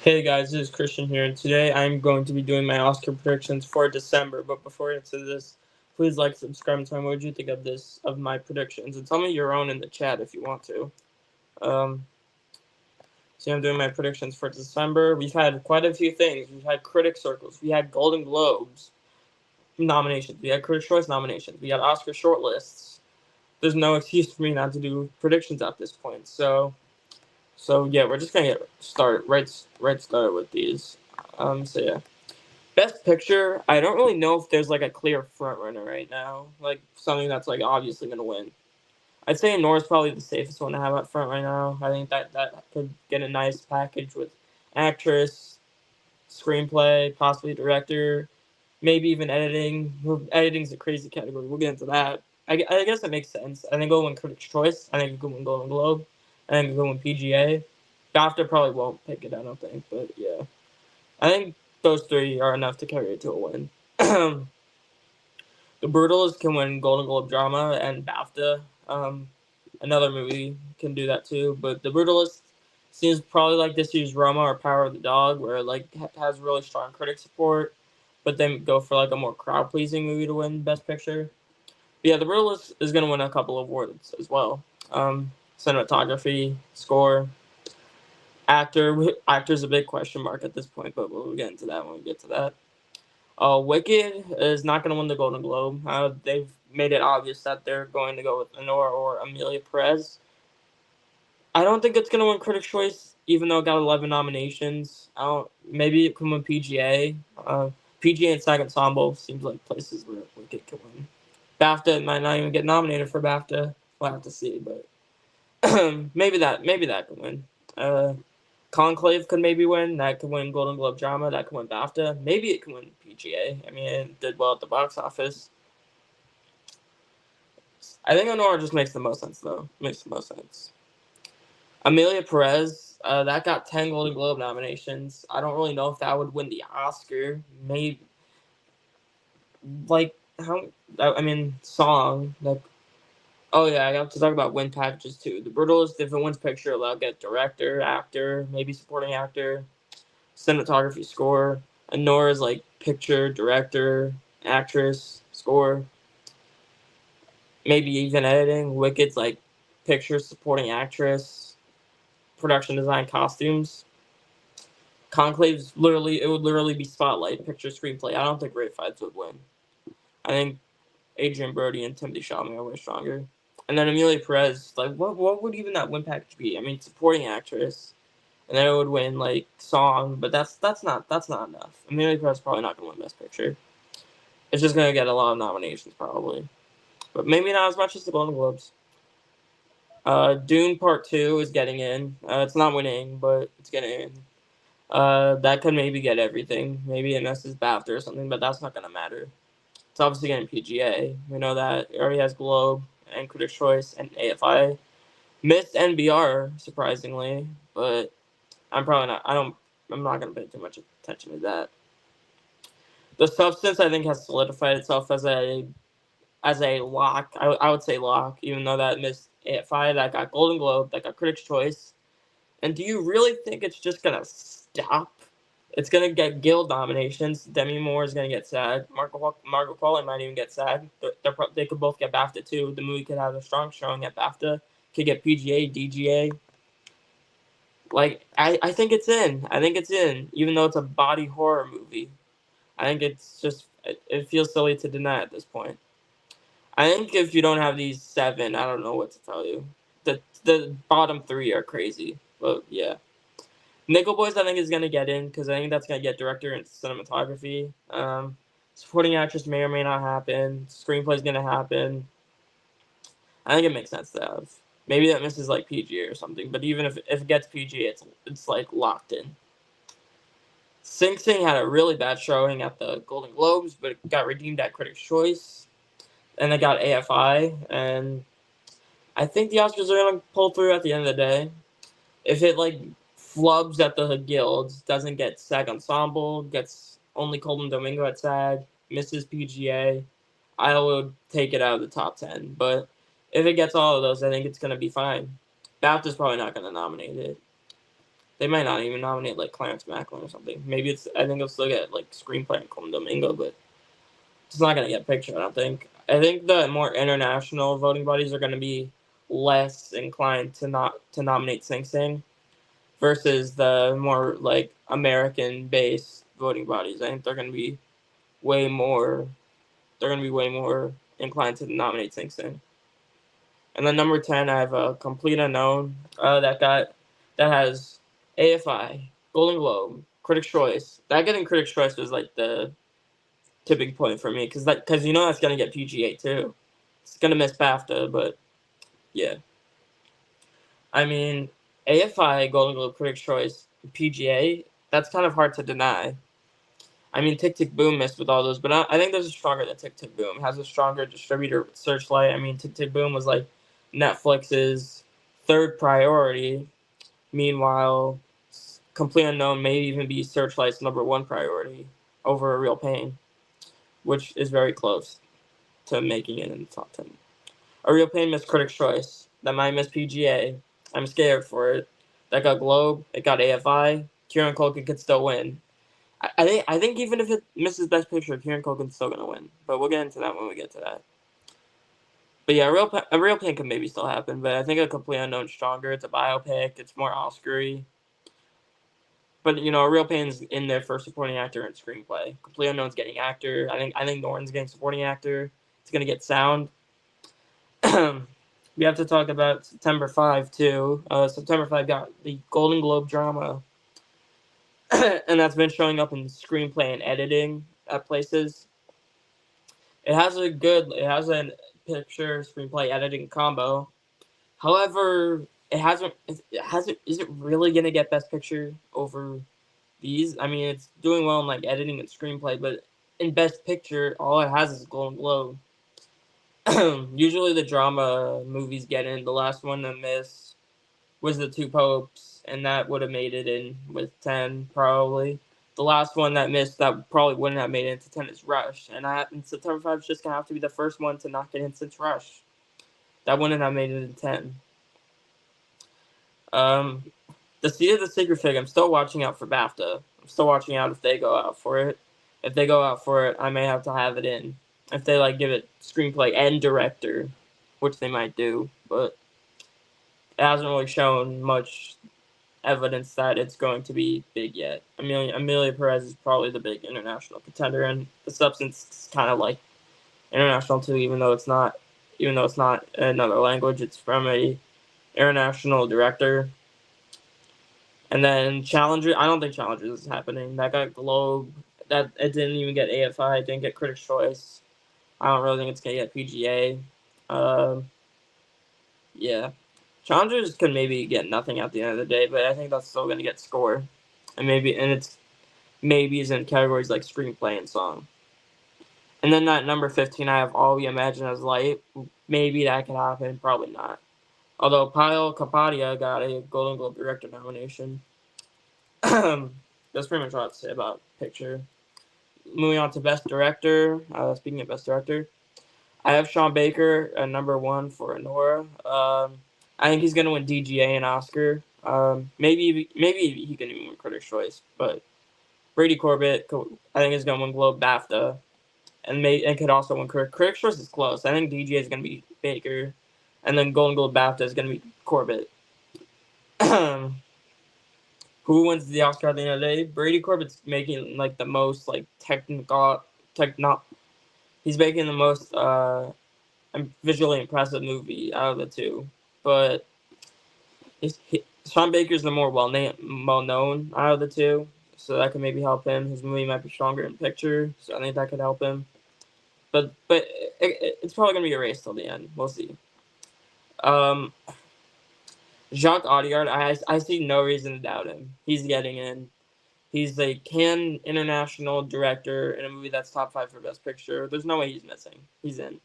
Hey guys, this is Christian here, and today I'm going to be doing my Oscar predictions for December. But before I get to this, please like, subscribe, and tell me what you think of my predictions, and tell me your own in the chat if you want to. Um, so I'm doing my predictions for December. We've had quite a few things. We've had critic circles, we had Golden Globes nominations, we had Critics' Choice nominations, we had Oscar shortlists. There's no excuse for me not to do predictions at this point. So yeah, we're just gonna get started right started with these. So yeah. Best Picture, I don't really know if there's like a clear front runner right now, like something that's like obviously gonna win. I'd say Nora's probably the safest one to have up front right now. I think that could get a nice package with actress, screenplay, possibly director, maybe even editing. Well, editing's a crazy category. We'll get into that. I guess it makes sense. I think it'll win Critics' Choice. I think it'll win Golden Globe. I think it'll win PGA. BAFTA probably won't pick it. I don't think, but yeah. I think those three are enough to carry it to a win. The Brutalist can win Golden Globe drama and BAFTA. Another movie can do that too, but The Brutalist seems probably like this year's Roma or Power of the Dog, where it like has really strong critic support, but then go for like a more crowd pleasing movie to win Best Picture. But yeah, The Brutalist is gonna win a couple of awards as well. Cinematography, score, actor's a big question mark at this point, but we'll get into that when we get to that. Wicked is not going to win the Golden Globe. They've made it obvious that they're going to go with Honor or Amelia Perez. I don't think it's going to win Critics' Choice, even though it got 11 nominations. I don't. Maybe it can win PGA. PGA and SAG Ensemble seems like places where Wicked can win. BAFTA might not even get nominated for BAFTA. We'll have to see, but maybe that can win. Uh, Conclave could maybe win. That could win Golden Globe drama. That could win BAFTA. Maybe it can win PGA. I mean, it did well at the box office. I think Honora just makes the most sense, though. Makes the most sense. Amelia Perez, that got 10 Golden Globe nominations. I don't really know if that would win the Oscar. Maybe, like, how, I mean, song. Like, oh, yeah, I have to talk about win packages, too. The Brutalist, if it wins picture, it'll get director, actor, maybe supporting actor, cinematography, score. And Nora's like picture, director, actress, score, maybe even editing. Wicked's like picture, supporting actress, production design, costumes. Conclave's it would literally be spotlight, picture, screenplay. I don't think Great Fights would win. I think Adrian Brody and Timothy Chalamet are way stronger. And then Amelia Perez, like what would even that win package be? I mean, supporting actress, and then it would win like song, but that's not enough. Amelia Perez is probably not gonna win Best Picture. It's just gonna get a lot of nominations probably, but maybe not as much as the Golden Globes. Dune Part Two is getting in. It's not winning, but it's getting in. That could maybe get everything. Maybe it misses BAFTA or something, but that's not gonna matter. It's obviously getting PGA. We know that it already has Globe and Critics' Choice and AFI. Missed NBR surprisingly, but I'm probably not. I'm not gonna pay too much attention to that. The Substance I think has solidified itself as a lock. I would say lock, even though that missed AFI, that got Golden Globe, that got Critics' Choice. And do you really think it's just gonna stop? It's gonna get Guild nominations. Demi Moore is gonna get SAG. Margot Qualley might even get SAG. They could both get BAFTA too. The movie could have a strong showing at BAFTA. Could get PGA, DGA. Like I think it's in. I think it's in, even though it's a body horror movie. I think it's just it feels silly to deny at this point. I think if you don't have these seven, I don't know what to tell you. The bottom three are crazy, but yeah. Nickel Boys, I think is gonna get in because I think that's gonna get director and cinematography. Supporting actress may or may not happen. Screenplay's gonna happen. I think it makes sense to have. Maybe that misses like PGA or something, but even if it gets PGA, it's like locked in. Sing Sing had a really bad showing at the Golden Globes, but it got redeemed at Critics' Choice, and they got AFI, and I think the Oscars are gonna pull through at the end of the day. If it like flubs at the guilds, doesn't get SAG Ensemble, gets only Colton Domingo at SAG, misses PGA, I would take it out of the top 10. But if it gets all of those, I think it's gonna be fine. BAFTA's probably not gonna nominate it. They might not even nominate like Clarence Macklin or something. Maybe I think it'll still get like screenplay and Colm Domingo, but it's not gonna get picture. I don't think. I think the more international voting bodies are gonna be less inclined to nominate Sing Sing versus the more like American based voting bodies. I think they're gonna be way more. They're gonna be way more inclined to nominate Sing Sing. And then number 10, I have a Complete Unknown that has AFI, Golden Globe, Critics' Choice. That getting Critics' Choice was like the tipping point for me because that's gonna get PGA too. It's gonna miss BAFTA, but yeah. I mean, AFI, Golden Globe, Critics' Choice, PGA. That's kind of hard to deny. I mean, Tick Tick Boom missed with all those, but I think this is stronger than Tick Tick Boom. It has a stronger distributor with Searchlight. I mean, Tick Tick Boom was like Netflix's third priority. Meanwhile, Complete Unknown may even be Searchlight's number one priority over A Real Pain, which is very close to making it in the top 10. A Real Pain missed Critics' Choice. That might miss PGA. I'm scared for it. That got Globe. It got AFI. Kieran Culkin could still win. I think even if it misses Best Picture, Kieran Culkin's still gonna win. But we'll get into that when we get to that. But yeah, a real Pain could maybe still happen. But I think A Complete Unknown's stronger. It's a biopic. It's more Oscar-y. But A Real Pain's in there for supporting actor and screenplay. Complete Unknown's getting actor. I think Norton's getting supporting actor. It's gonna get sound. We have to talk about September 5 too. September 5 got the Golden Globe drama. And that's been showing up in screenplay and editing at places. It has a picture screenplay editing combo. However, is it really gonna get Best Picture over these? I mean, it's doing well in like editing and screenplay, but in Best Picture, all it has is Golden Globe. Usually the drama movies get in. The last one to miss was The Two Popes, and that would have made it in with 10 probably. The last one that missed that probably wouldn't have made it into 10 is Rush, and September 5 is just gonna have to be the first one to not get in since Rush. That wouldn't have made it in 10. The Seed of the Sacred Fig, I'm still watching out for BAFTA. I'm still watching out if they go out for it. If they go out for it, I may have to have it in. If they give it screenplay and director, which they might do, but it hasn't really shown much evidence that it's going to be big yet. Amelia Perez is probably the big international contender, and The Substance is kind of international too, even though it's not another language. It's from a international director. And then Challenger, I don't think Challengers is happening. That got Globe. That it didn't even get AFI. It didn't get Critics' Choice. I don't really think it's gonna get PGA. Yeah, Challengers can maybe get nothing at the end of the day, but I think that's still gonna get score, and it's maybe is in categories like screenplay and song. And then at number 15, I have All We Imagine As Light. Maybe that could happen. Probably not. Although Pyle Kapadia got a Golden Globe director nomination. That's pretty much all I have to say about picture. Moving on to Best Director. Speaking of Best Director, I have Sean Baker at number 1 for Anora. I think he's gonna win DGA and Oscar. Maybe he can even win Critics' Choice. But Brady Corbett, I think, is gonna win Globe, BAFTA, and could also win Critics' Choice. Is close. I think DGA is gonna be Baker, and then Golden Globe, BAFTA is gonna be Corbett. Who wins the Oscar at the end of the day? Brady Corbett's making the most he's making the most visually impressive movie out of the two. But Sean Baker's the more well known out of the two, so that could maybe help him. His movie might be stronger in picture, so I think that could help him. But it's probably gonna be a race till the end. We'll see. Jacques Audiard, I see no reason to doubt him. He's getting in. He's a Cannes International director in a movie that's top 5 for Best Picture. There's no way he's missing. He's in.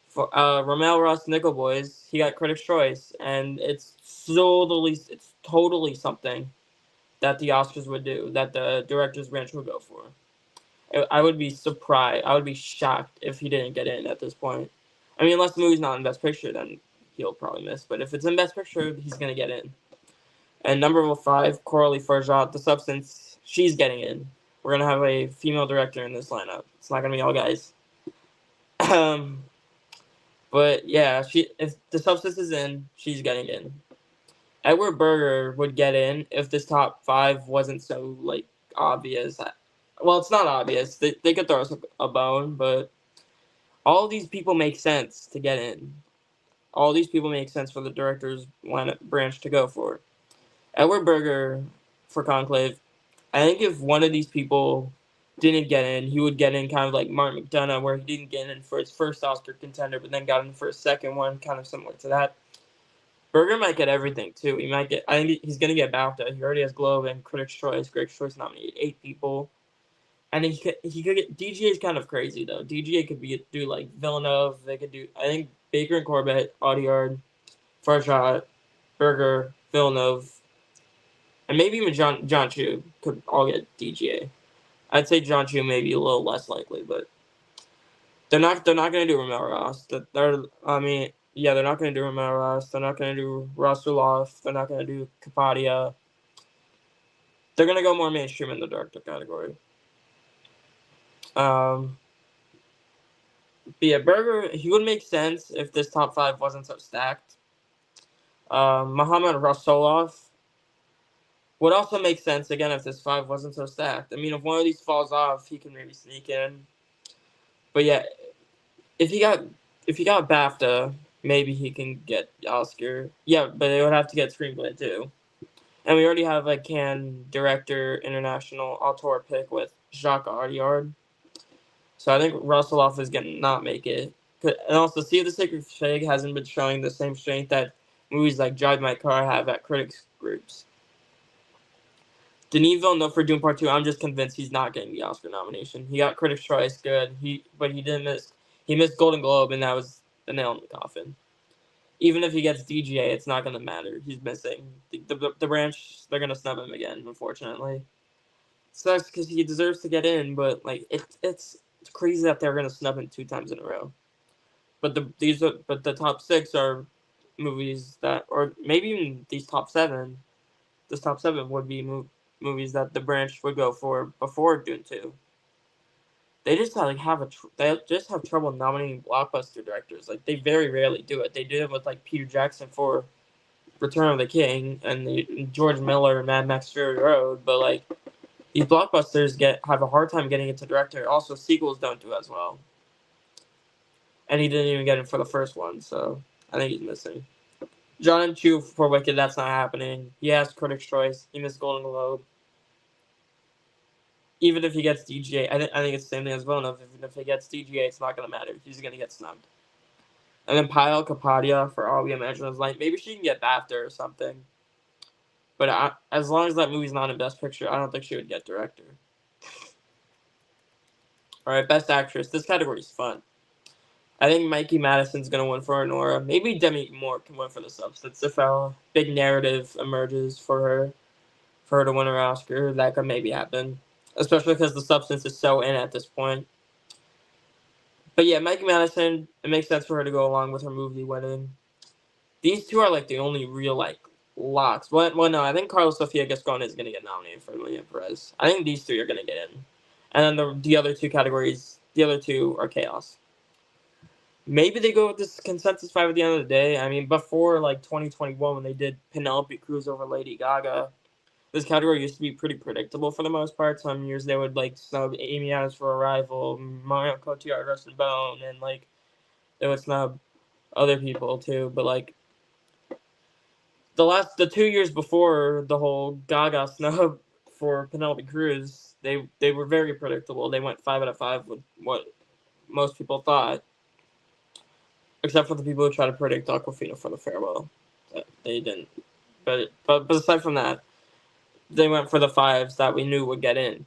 For Ramel Ross Nickel Boys, he got Critics' Choice, and it's totally something that the Oscars would do, that the director's branch would go for. I would be surprised. I would be shocked if he didn't get in at this point. I mean, unless the movie's not in Best Picture, then he'll probably miss. But if it's in Best Picture, he's going to get in. And number 5, Coralie Farjat, The Substance. She's getting in. We're gonna have a female director in this lineup. It's not gonna be all guys. But yeah, if The Substance is in, she's getting in. Edward Berger would get in if this top 5 wasn't so like obvious. Well, it's not obvious. They could throw us a bone, but all these people make sense to get in. All these people make sense for the director's branch to go for. Edward Berger for Conclave. I think if one of these people didn't get in, he would get in kind of like Martin McDonagh, where he didn't get in for his first Oscar contender, but then got in for a second one, kind of similar to that. Berger might get everything too. He might get. I think he's gonna get BAFTA. He already has Globe and Critics' Choice. Critics' Choice nominated 8 people, and he could get. DGA is kind of crazy though. DGA could do like Villeneuve. They could do. I think Baker and Corbett, Audiard, Farshad, Berger, Villeneuve, and maybe even John Chu could all get DGA. I'd say John Chu may be a little less likely, but they're not gonna do Romero Ross. They're not gonna do Romero Ross. They're not gonna do Ross Ruloff. They're not gonna do Kapadia. They're gonna go more mainstream in the director category. But yeah, Berger, he would make sense if this top 5 wasn't so stacked. Mohamed Rasulov would also make sense again if this 5 wasn't so stacked. I mean, if one of these falls off, he can maybe sneak in. But yeah, if he got BAFTA, maybe he can get Oscar. Yeah, but they would have to get screenplay too. And we already have a Cannes Director International Auteur pick with Jacques Audiard. So I think Russell is going to not make it. And also, Sea of the Sacred Fig hasn't been showing the same strength that movies like Drive My Car have at critics groups. Denis Villeneuve for Dune Part 2, I'm just convinced he's not getting the Oscar nomination. He got Critics' Choice, good. But he didn't miss. He missed Golden Globe, and that was the nail in the coffin. Even if he gets DGA, it's not going to matter. He's missing. The branch, they're going to snub him again, unfortunately. Sucks because he deserves to get in, but like it's crazy that they're going to snub him 2 times in a row. But the top 6 are movies that, or maybe even these top 7. This top 7 would be movies that the branch would go for before Dune 2. They just have trouble nominating blockbuster directors. Like, they very rarely do it. They did it with like Peter Jackson for Return of the King and George Miller and Mad Max Fury Road, but like these blockbusters have a hard time getting into director. Also, sequels don't do as well. And he didn't even get it for the first one, so I think he's missing. John Chu for Wicked, that's not happening. He has Critics' Choice. He missed Golden Globe. Even if he gets DGA, I think it's the same thing as Villeneuve. Even if he gets DGA, it's not going to matter. He's going to get snubbed. And then Payal Kapadia for All We Imagine Is Light. Maybe she can get BAFTA or something. But as long as that movie's not in Best Picture, I don't think she would get Director. All right, Best Actress. This category is fun. I think Mikey Madison's going to win for Nora. Maybe Demi Moore can win for The Substance if a big narrative emerges for her to win her Oscar. That could maybe happen. Especially because The Substance is so in at this point. But yeah, Mikey Madison, it makes sense for her to go along with her movie winning. These 2 are like the only real like locks. Well, no, I think Carlos Sofia Gascon is going to get nominated for Emilia Perez. I think these 3 are going to get in. And then the other 2 categories, the other 2 are chaos. Maybe they go with this consensus 5 at the end of the day. I mean, before like 2021 when they did Penelope Cruz over Lady Gaga, this category used to be pretty predictable for the most part. Some years they would like snub Amy Adams for Arrival, Marion Cotillard, Rust and Bone, and like they would snub other people too. But like the 2 years before the whole Gaga snub for Penelope Cruz, they were very predictable. They went 5 out of 5 with what most people thought, except for the people who try to predict Awkwafina for The Farewell. They didn't. But aside from that, they went for the 5s that we knew would get in.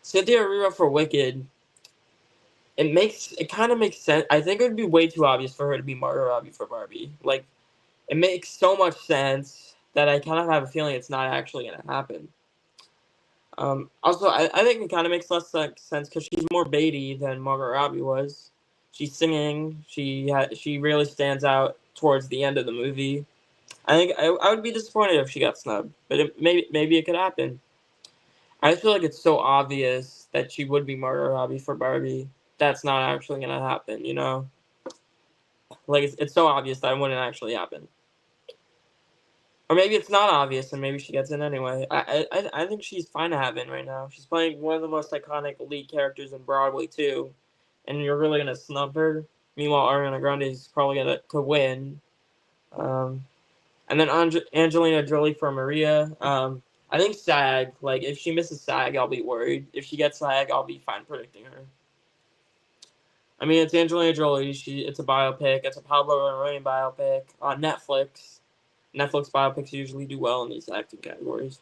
Cynthia Erivo for Wicked, it kind of makes sense. I think it would be way too obvious for her to be Margot Robbie for Barbie. Like, it makes so much sense that I kind of have a feeling it's not actually going to happen. Also, I think it kind of makes less sense because she's more Beatty than Margot Robbie was. She's singing. She really stands out towards the end of the movie. And then Cynthia Erivo, I think, is going to get in. I think she's going to get in. And then the other 2 categories, the other 2 are chaos. Maybe they go with this consensus 5 at the end of the day. I mean, before like 2021 when they did Penelope Cruz, they were very predictable. They went 5 out of 5 with what most people thought, except for the people who try to predict Awkwafina for The Farewell. They didn't. But aside from that, they went 5 out of 5 I think I would be disappointed if she got snubbed, but maybe it could happen. I just feel like it's so obvious that she would be Margot Robbie for Barbie. That's not actually gonna happen, you know. Like it's so obvious that it wouldn't actually happen. Or maybe it's not obvious, and maybe she gets in anyway. I think she's fine to have in right now. She's playing one of the most iconic lead characters in Broadway too, and you're really gonna snub her. Meanwhile, Ariana Grande is probably gonna could win. And then Angelina Jolie for Maria. I think SAG. Like if she misses SAG, I'll be worried. If she gets SAG, I'll be fine predicting her. I mean, it's Angelina Jolie. It's a biopic. It's a Pablo Larraín biopic on Netflix. Netflix biopics usually do well in these acting categories.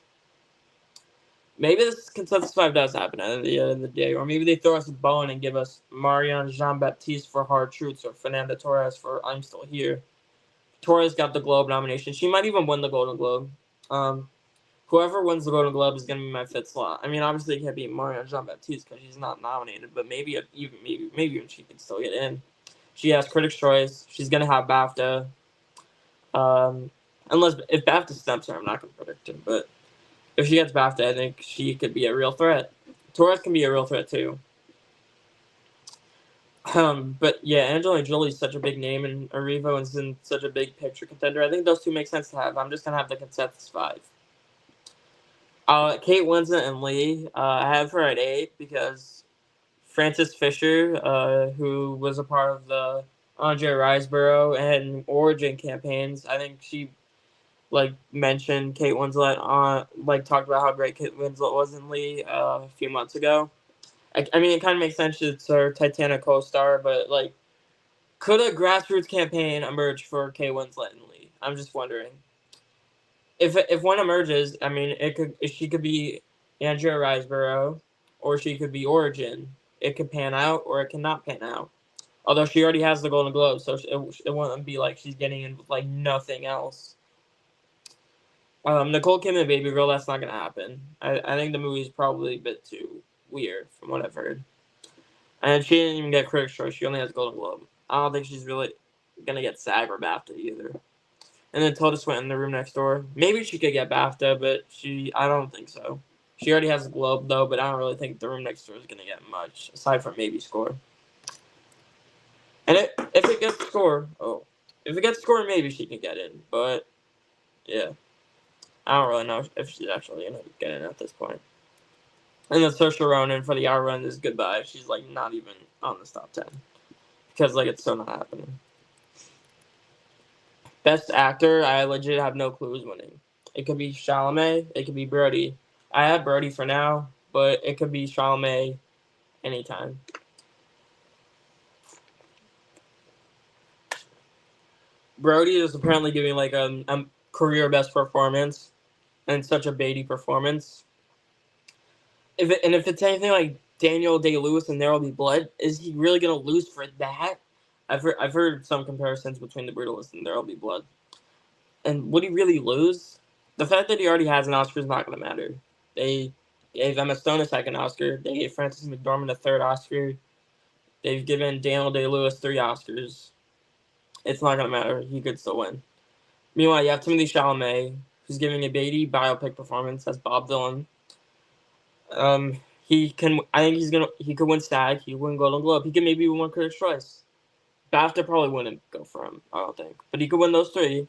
Maybe this Consensus 5 does happen at the end of the day, or maybe they throw us a bone and give us Marianne Jean-Baptiste for Hard Truths or Fernanda Torres for I'm Still Here. Torres got the Globe nomination. She might even win the Golden Globe. Whoever wins the Golden Globe is going to be my fifth slot. I mean, obviously it can't be Marianne Jean-Baptiste because she's not nominated, but maybe even she can still get in. She has Critics' Choice. She's going to have BAFTA. Unless if BAFTA stumps her, I'm not going to predict her. But if she gets BAFTA, I think she could be a real threat. Torres can be a real threat too. But yeah, Angelina Jolie's such a big name, and Arrivo is in such a big picture contender. I think those two make sense to have. I'm just gonna have the Consensus 5. Kate Winslet and Lee. I have her at 8 because Frances Fisher, who was a part of the Andre Riseborough and Origin campaigns, I think she mentioned Kate Winslet on talked about how great Kate Winslet was in Lee a few months ago. I mean, it kind of makes sense. It's her Titanic co-star, but could a grassroots campaign emerge for Kate Winslet and Lee? I'm just wondering. If one emerges, I mean, she could be Andrea Riseborough, or she could be Origin. It could pan out, or it cannot pan out. Although she already has the Golden Globe, so it wouldn't be like she's getting in with nothing else. Nicole Kidman, Baby Girl, that's not gonna happen. I think the movie's probably a bit too weird from what I've heard. And she didn't even get Critics' Choice. She only has Golden Globe. I don't think she's really gonna get SAG or BAFTA either. And then Tilda Swinton, The Room Next Door. Maybe she could get BAFTA, but I don't think so. She already has a Globe though, but I don't really think The Room Next Door is gonna get much aside from maybe Score. And if it gets Score, maybe she can get in. But yeah, I don't really know if she's actually gonna get in at this point. And then Saoirse Ronan for The Hour Run is Goodbye. She's not even on this top 10 because it's so not happening. Best Actor, I legit have no clue who's winning. It could be Chalamet. It could be Brody. I have Brody for now, but it could be Chalamet anytime. Brody is apparently giving a career best performance and such a Beatty performance. If it's anything like Daniel Day-Lewis and There Will Be Blood, is he really gonna lose for that? I've heard some comparisons between The Brutalist and There Will Be Blood. And would he really lose? The fact that he already has an Oscar is not going to matter. They gave Emma Stone a second Oscar. They gave Frances McDormand a third Oscar. They've given Daniel Day-Lewis 3 Oscars. It's not going to matter. He could still win. Meanwhile, you have Timothée Chalamet, who's giving a Beatty biopic performance as Bob Dylan. I think he could win SAG. He could win Golden Globe. He could maybe win Critics' Choice. BAFTA probably wouldn't go for him, I don't think. But he could win those 3.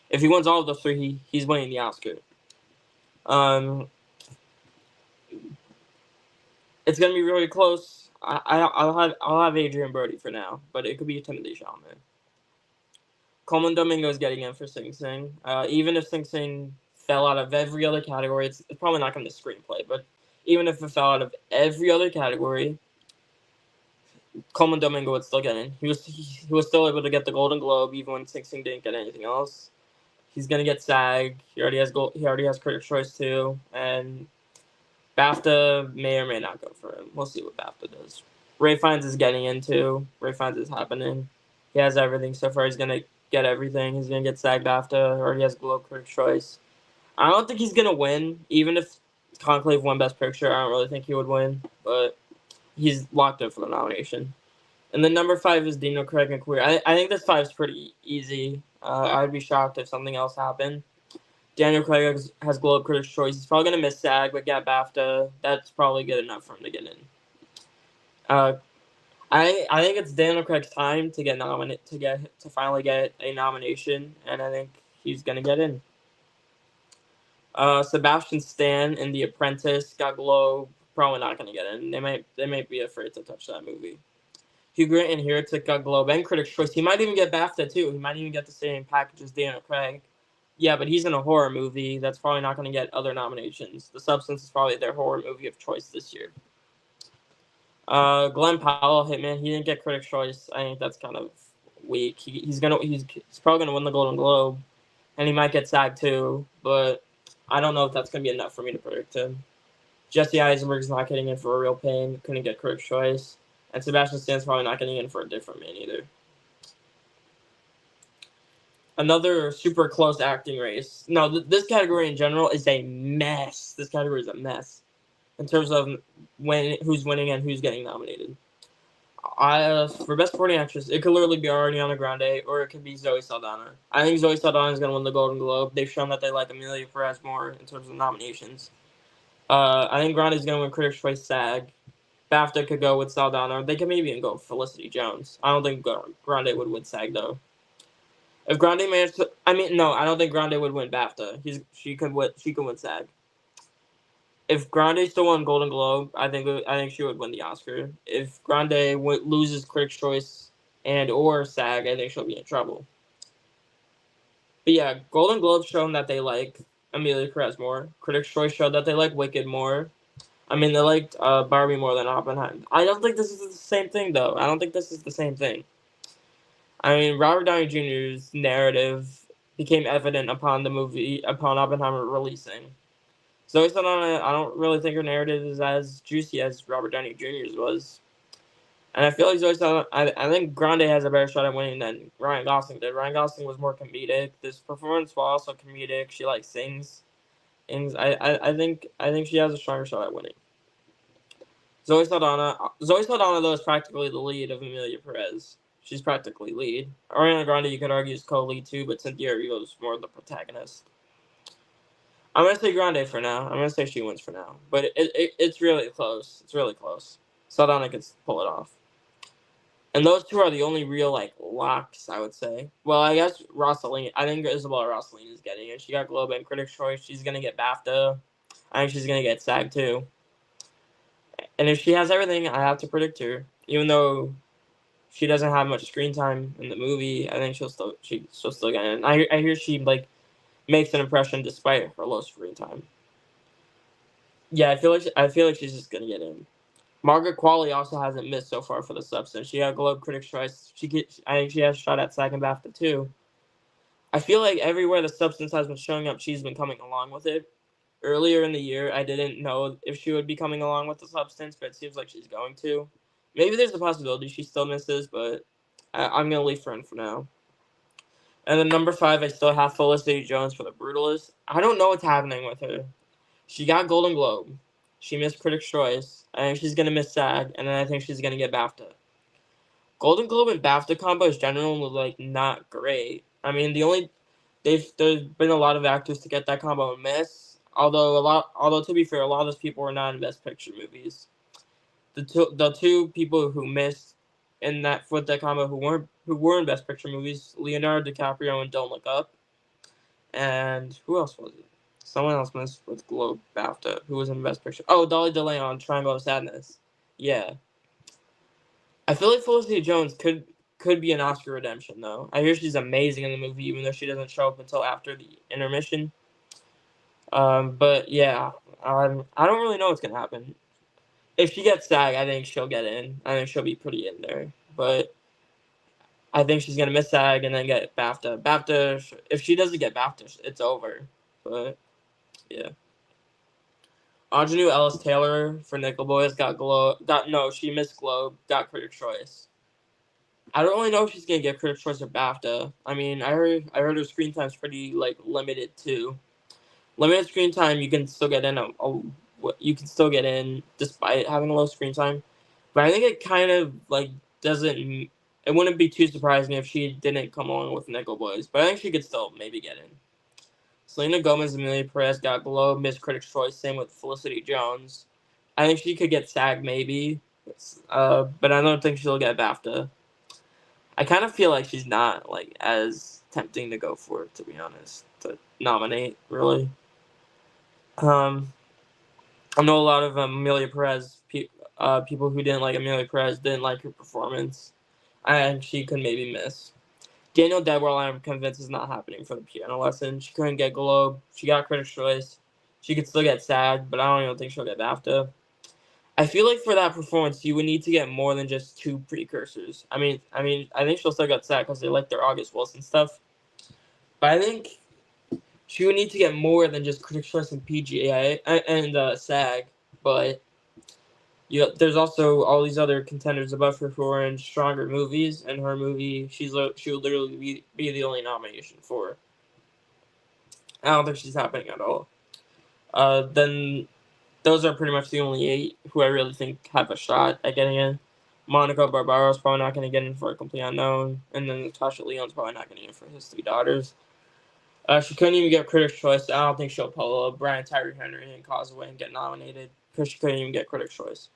If he wins all of those 3, he's winning the Oscar. It's gonna be really close. I'll have Adrian Brody for now, but it could be Timothée Chalamet. Coleman Domingo is getting in for Sing Sing. Even if Sing Sing fell out of every other category, it's probably not going to be screenplay, but even if it fell out of every other category, Coleman Domingo would still get in. He was still able to get the Golden Globe even when Sing Sing didn't get anything else. He's gonna get SAG. He already has Critics' Choice too, and BAFTA may or may not go for him. We'll see what BAFTA does. Ray Fiennes is getting into. Ray Fiennes is happening. He has everything so far. He's gonna get everything. He's gonna get SAG, BAFTA, or he has Globe, Critics' Choice. I don't think he's gonna win, even if Conclave won Best Picture. I don't really think he would win, but he's locked in for the nomination. And then number 5 is Daniel Craig and Queer. I think this 5 is pretty easy. I'd be shocked if something else happened. Daniel Craig has Globe Critics' Choice. He's probably gonna miss SAG, but get BAFTA. That's probably good enough for him to get in. I think it's Daniel Craig's time to get nominated to finally get a nomination, and I think he's gonna get in. Sebastian Stan in The Apprentice got Globe. Probably not gonna get in. They might be afraid to touch that movie. Hugh Grant in Heretic got Globe and Critics' Choice. He might even get BAFTA too. He might even get the same package as Daniel Craig. Yeah, but he's in a horror movie. That's probably not going to get other nominations. The Substance is probably their horror movie of choice this year. Glenn Powell, Hitman, he didn't get Critics' Choice. I think that's kind of weak. He's probably gonna win the Golden Globe, and he might get SAG too. But I don't know if that's gonna be enough for me to predict him. Jesse Eisenberg's not getting in for A Real Pain. Couldn't get Critics' Choice, and Sebastian Stan's probably not getting in for A Different Man either. Another super close acting race. No, this category in general is a mess. This category is a mess in terms of who's winning and who's getting nominated. For Best Supporting Actress, it could literally be Ariana Grande or it could be Zoe Saldana. I think Zoe Saldana is going to win the Golden Globe. They've shown that they like Emilia Perez more in terms of nominations. I think Grande is going to win Critics' Choice SAG. BAFTA could go with Saldana. They could maybe even go with Felicity Jones. I don't think Grande would win SAG though. If Grande managed to, I don't think Grande would win BAFTA. She could win SAG. If Grande still won Golden Globe, I think she would win the Oscar. If Grande loses Critics' Choice and or SAG, I think she'll be in trouble. But yeah, Golden Globe shown that they like Emilia Perez more. Critics' Choice showed that they like Wicked more. They liked Barbie more than Oppenheimer. I don't think this is the same thing, though. I don't think this is the same thing. Robert Downey Jr.'s narrative became evident upon Oppenheimer releasing. Zoe Saldana, I don't really think her narrative is as juicy as Robert Downey Jr.'s was. And I feel like Zoe Saldana, I think Grande has a better shot at winning than Ryan Gosling did. Ryan Gosling was more comedic. This performance was also comedic. She sings. And I think she has a stronger shot at winning. Zoe Saldana though is practically the lead of Emilia Perez. She's practically lead. Ariana Grande, you could argue, is co-lead too, but Cynthia Erivo is more the protagonist. I'm going to say Grande for now. I'm going to say she wins for now. But it's really close. It's really close. Saldana can pull it off. And those two are the only real, locks, I would say. Well, I guess Rosaline. I think Isabella Rossellini is getting it. She got Globe and Critics' Choice. She's going to get BAFTA. I think she's going to get SAG too. And if she has everything, I have to predict her. Even though she doesn't have much screen time in the movie, I think she'll still get in. I hear she makes an impression despite her low screen time. Yeah, I feel like she's just gonna get in. Margaret Qualley also hasn't missed so far for The Substance. She got Globe Critics' Choice. I think she has a shot at SAG and BAFTA too. I feel like everywhere The Substance has been showing up, she's been coming along with it. Earlier in the year, I didn't know if she would be coming along with The Substance, but it seems like she's going to. Maybe there's a possibility she still misses, but I'm going to leave her in for now. And then number 5, I still have Felicity Jones for The Brutalist. I don't know what's happening with her. She got Golden Globe. She missed Critics' Choice. I think she's going to miss SAG, and then I think she's going to get BAFTA. Golden Globe and BAFTA combo is generally, not great. There's been a lot of actors to get that combo and miss. Although to be fair, a lot of those people were not in Best Picture movies. The two people who missed in that combo who were in Best Picture movies, Leonardo DiCaprio and Don't Look Up, and who else was it? Someone else missed with Globe BAFTA who was in Best Picture. Oh, Dolly DeLeon, Triangle of Sadness. Yeah, I feel like Felicity Jones could be an Oscar redemption though. I hear she's amazing in the movie, even though she doesn't show up until after the intermission. But yeah, I don't really know what's gonna happen. If she gets SAG, I think she'll get in. I think she'll be pretty in there. But I think she's gonna miss SAG and then get BAFTA. BAFTA, if she doesn't get BAFTA, it's over. But yeah. Aunjanue Ellis Taylor for Nickel Boys she missed Globe, got Critics' Choice. I don't really know if she's gonna get Critics' Choice or BAFTA. I heard her screen time's pretty limited too. Limited screen time, you can still get in despite having a low screen time. But I think it kind of doesn't. It wouldn't be too surprising if she didn't come along with Nickel Boys, but I think she could still maybe get in. Selena Gomez and Amelia Perez got Globe, Miss Critics' Choice. Same with Felicity Jones. I think she could get SAG maybe, but I don't think she'll get BAFTA. I kind of feel like she's not like as tempting to go for, to be honest, to nominate really. I know a lot of Amelia Perez people who didn't like Amelia Perez didn't like her performance. And she could maybe miss. Danielle Deadwell, I'm convinced, is not happening for the piano lesson. She couldn't get Globe. She got Critics' Choice. She could still get SAG, but I don't even think she'll get BAFTA. I feel like for that performance, you would need to get more than just 2 precursors. I think she'll still get SAG because they like their August Wilson stuff. But I think she would need to get more than just Critics' Choice and PGA and SAG. But there's also all these other contenders above her who are in stronger movies, and her movie, she would literally be the only nomination for. I don't think she's happening at all. Then those are pretty much the only 8 who I really think have a shot at getting in. Monica Barbaro is probably not going to get in for A Complete Unknown, and then Natasha Lyonne's probably not going to get in for His 3 Daughters. She couldn't even get Critics' Choice. I don't think she'll pull a Brian Tyree Henry and Causeway and get nominated because she couldn't even get Critics' Choice.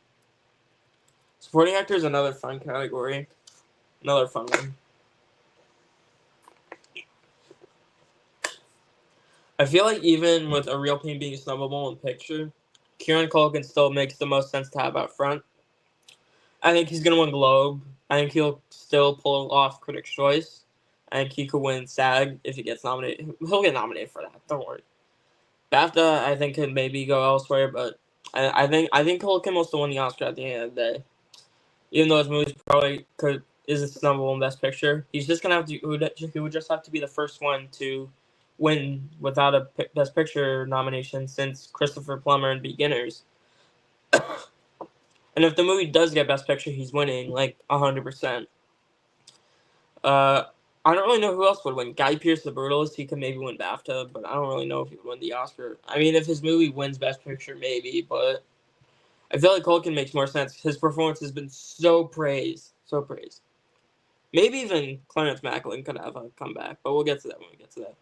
Supporting actor is another fun category. Another fun one. I feel like even with A Real Pain being snubbable in picture, Kieran Culkin still makes the most sense to have out front. I think he's going to win Globe. I think he'll still pull off Critics' Choice. I think he could win SAG if he gets nominated. He'll get nominated for that. Don't worry. BAFTA, I think, could maybe go elsewhere, but I think Culkin will still win the Oscar at the end of the day. Even though his movie probably is snubbable in Best Picture, he's just gonna have to. He would just have to be the first one to win without a Best Picture nomination since Christopher Plummer in Beginners. And if the movie does get Best Picture, he's winning like 100%. I don't really know who else would win. Guy Pearce, The Brutalist, he could maybe win BAFTA, but I don't really know if he would win the Oscar. I mean, if his movie wins Best Picture, maybe, but I feel like Culkin makes more sense. His performance has been so praised. So praised. Maybe even Clarence Macklin could have a comeback, but we'll get to that when we get to that.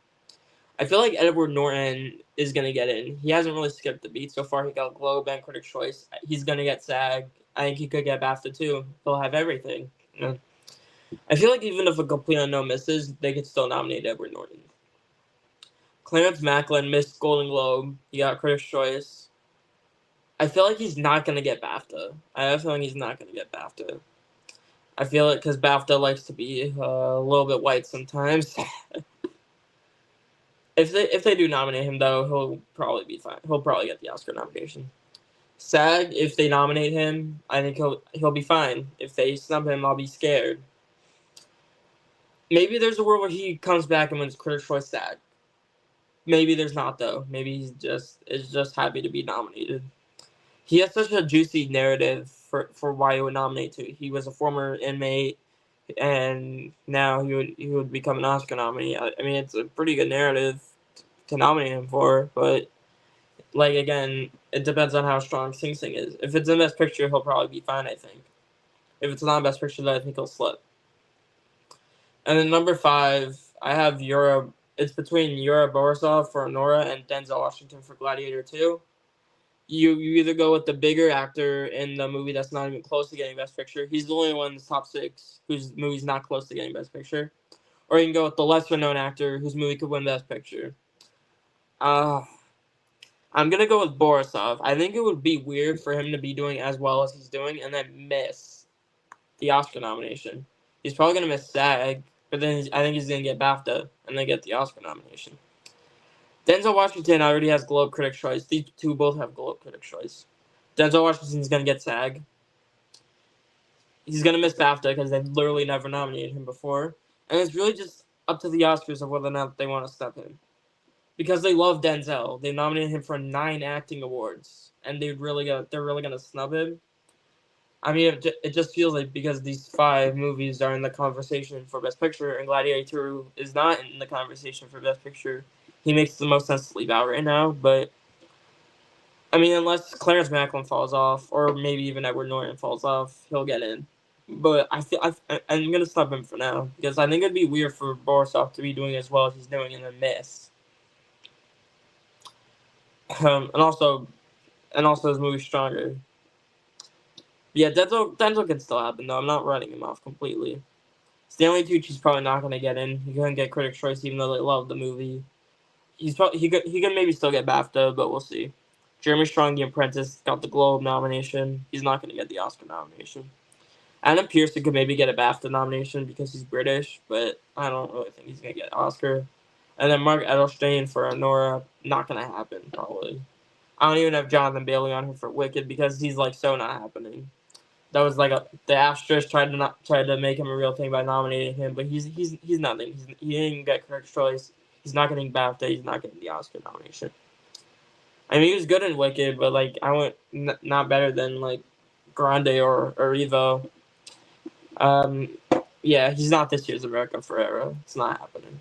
I feel like Edward Norton is going to get in. He hasn't really skipped the beat so far. He got Globe and Critics' Choice. He's going to get SAG. I think he could get BAFTA too. He'll have everything. I feel like even if A Complete Unknown misses, they could still nominate Edward Norton. Clarence Macklin missed Golden Globe. He got Critics' Choice. I feel like he's not going to get BAFTA. I have a feeling he's not going to get BAFTA. I feel it because BAFTA likes to be a little bit white sometimes. If they do nominate him, though, he'll probably be fine. He'll probably get the Oscar nomination. SAG, if they nominate him, I think he'll be fine. If they snub him, I'll be scared. Maybe there's a world where he comes back and wins Critics' Choice SAG. Maybe there's not, though. Maybe is just happy to be nominated. He has such a juicy narrative for why he would nominate to. He was a former inmate, and now he would become an Oscar nominee. I mean, it's a pretty good narrative to nominate him for, but like again, it depends on how strong Sing Sing is. If it's in Best Picture, he'll probably be fine, I think. If it's not Best Picture, then I think he'll slip. And then number 5, I have Yura. It's between Yura Borisov for Nora and Denzel Washington for Gladiator 2. You either go with the bigger actor in the movie that's not even close to getting Best Picture. He's the only one in the top 6 whose movie's not close to getting Best Picture. Or you can go with the lesser-known actor whose movie could win Best Picture. I'm going to go with Borisov. I think it would be weird for him to be doing as well as he's doing and then miss the Oscar nomination. He's probably going to miss SAG, but then I think he's going to get BAFTA and then get the Oscar nomination. Denzel Washington already has Globe Critics' Choice. These two both have Globe Critics' Choice. Denzel Washington's going to get SAG. He's going to miss BAFTA because they've literally never nominated him before. And it's really just up to the Oscars of whether or not they want to step him. Because they love Denzel. They nominated him for 9 acting awards. And they're really going to snub him. I mean, it just feels like because these 5 movies are in the conversation for Best Picture and Gladiator 2 is not in the conversation for Best Picture, he makes the most sense to leave out right now. But, I mean, unless Clarence Macklin falls off, or maybe even Edward Norton falls off, he'll get in. But I'm gonna stop him for now because I think it'd be weird for Borisov to be doing as well as he's doing and then miss. And also his movie's stronger. Yeah, Denzel can still happen though. I'm not writing him off completely. Stanley Tucci's probably not gonna get in. He couldn't get Critics' Choice even though they love the movie. He could maybe still get BAFTA, but we'll see. Jeremy Strong, The Apprentice, got the Globe nomination. He's not gonna get the Oscar nomination. Adam Pearson could maybe get a BAFTA nomination because he's British, but I don't really think he's gonna get an Oscar. And then Mark Edelstein for Nora, not gonna happen probably. I don't even have Jonathan Bailey on here for Wicked because he's like so not happening. That was like the Astros tried to make him a real thing by nominating him, but he's nothing. He didn't get Critics' Choice. He's not getting BAFTA. He's not getting the Oscar nomination. I mean, he was good in Wicked, but like I went not better than like Grande or Evo. Yeah, he's not this year's America Ferrera. It's not happening.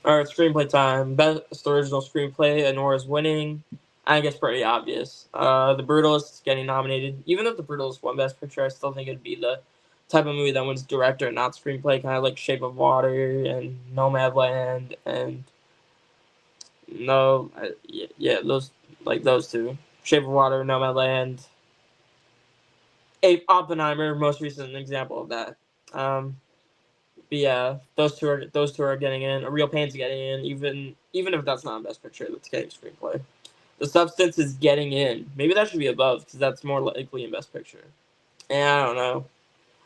All right, screenplay time. Best original screenplay. Anora's winning. I think it's pretty obvious. The Brutalist is getting nominated. Even if The Brutalist won Best Picture, I still think it'd be the type of movie that wins director and not screenplay, kind of like Shape of Water and Nomadland and those two. Shape of Water, Nomadland. Oppenheimer, most recent example of that. But yeah, those two are getting in. A Real Pain's getting in, even if that's not Best Picture, that's getting screenplay. The Substance is getting in. Maybe that should be above because that's more likely in Best Picture. And I don't know.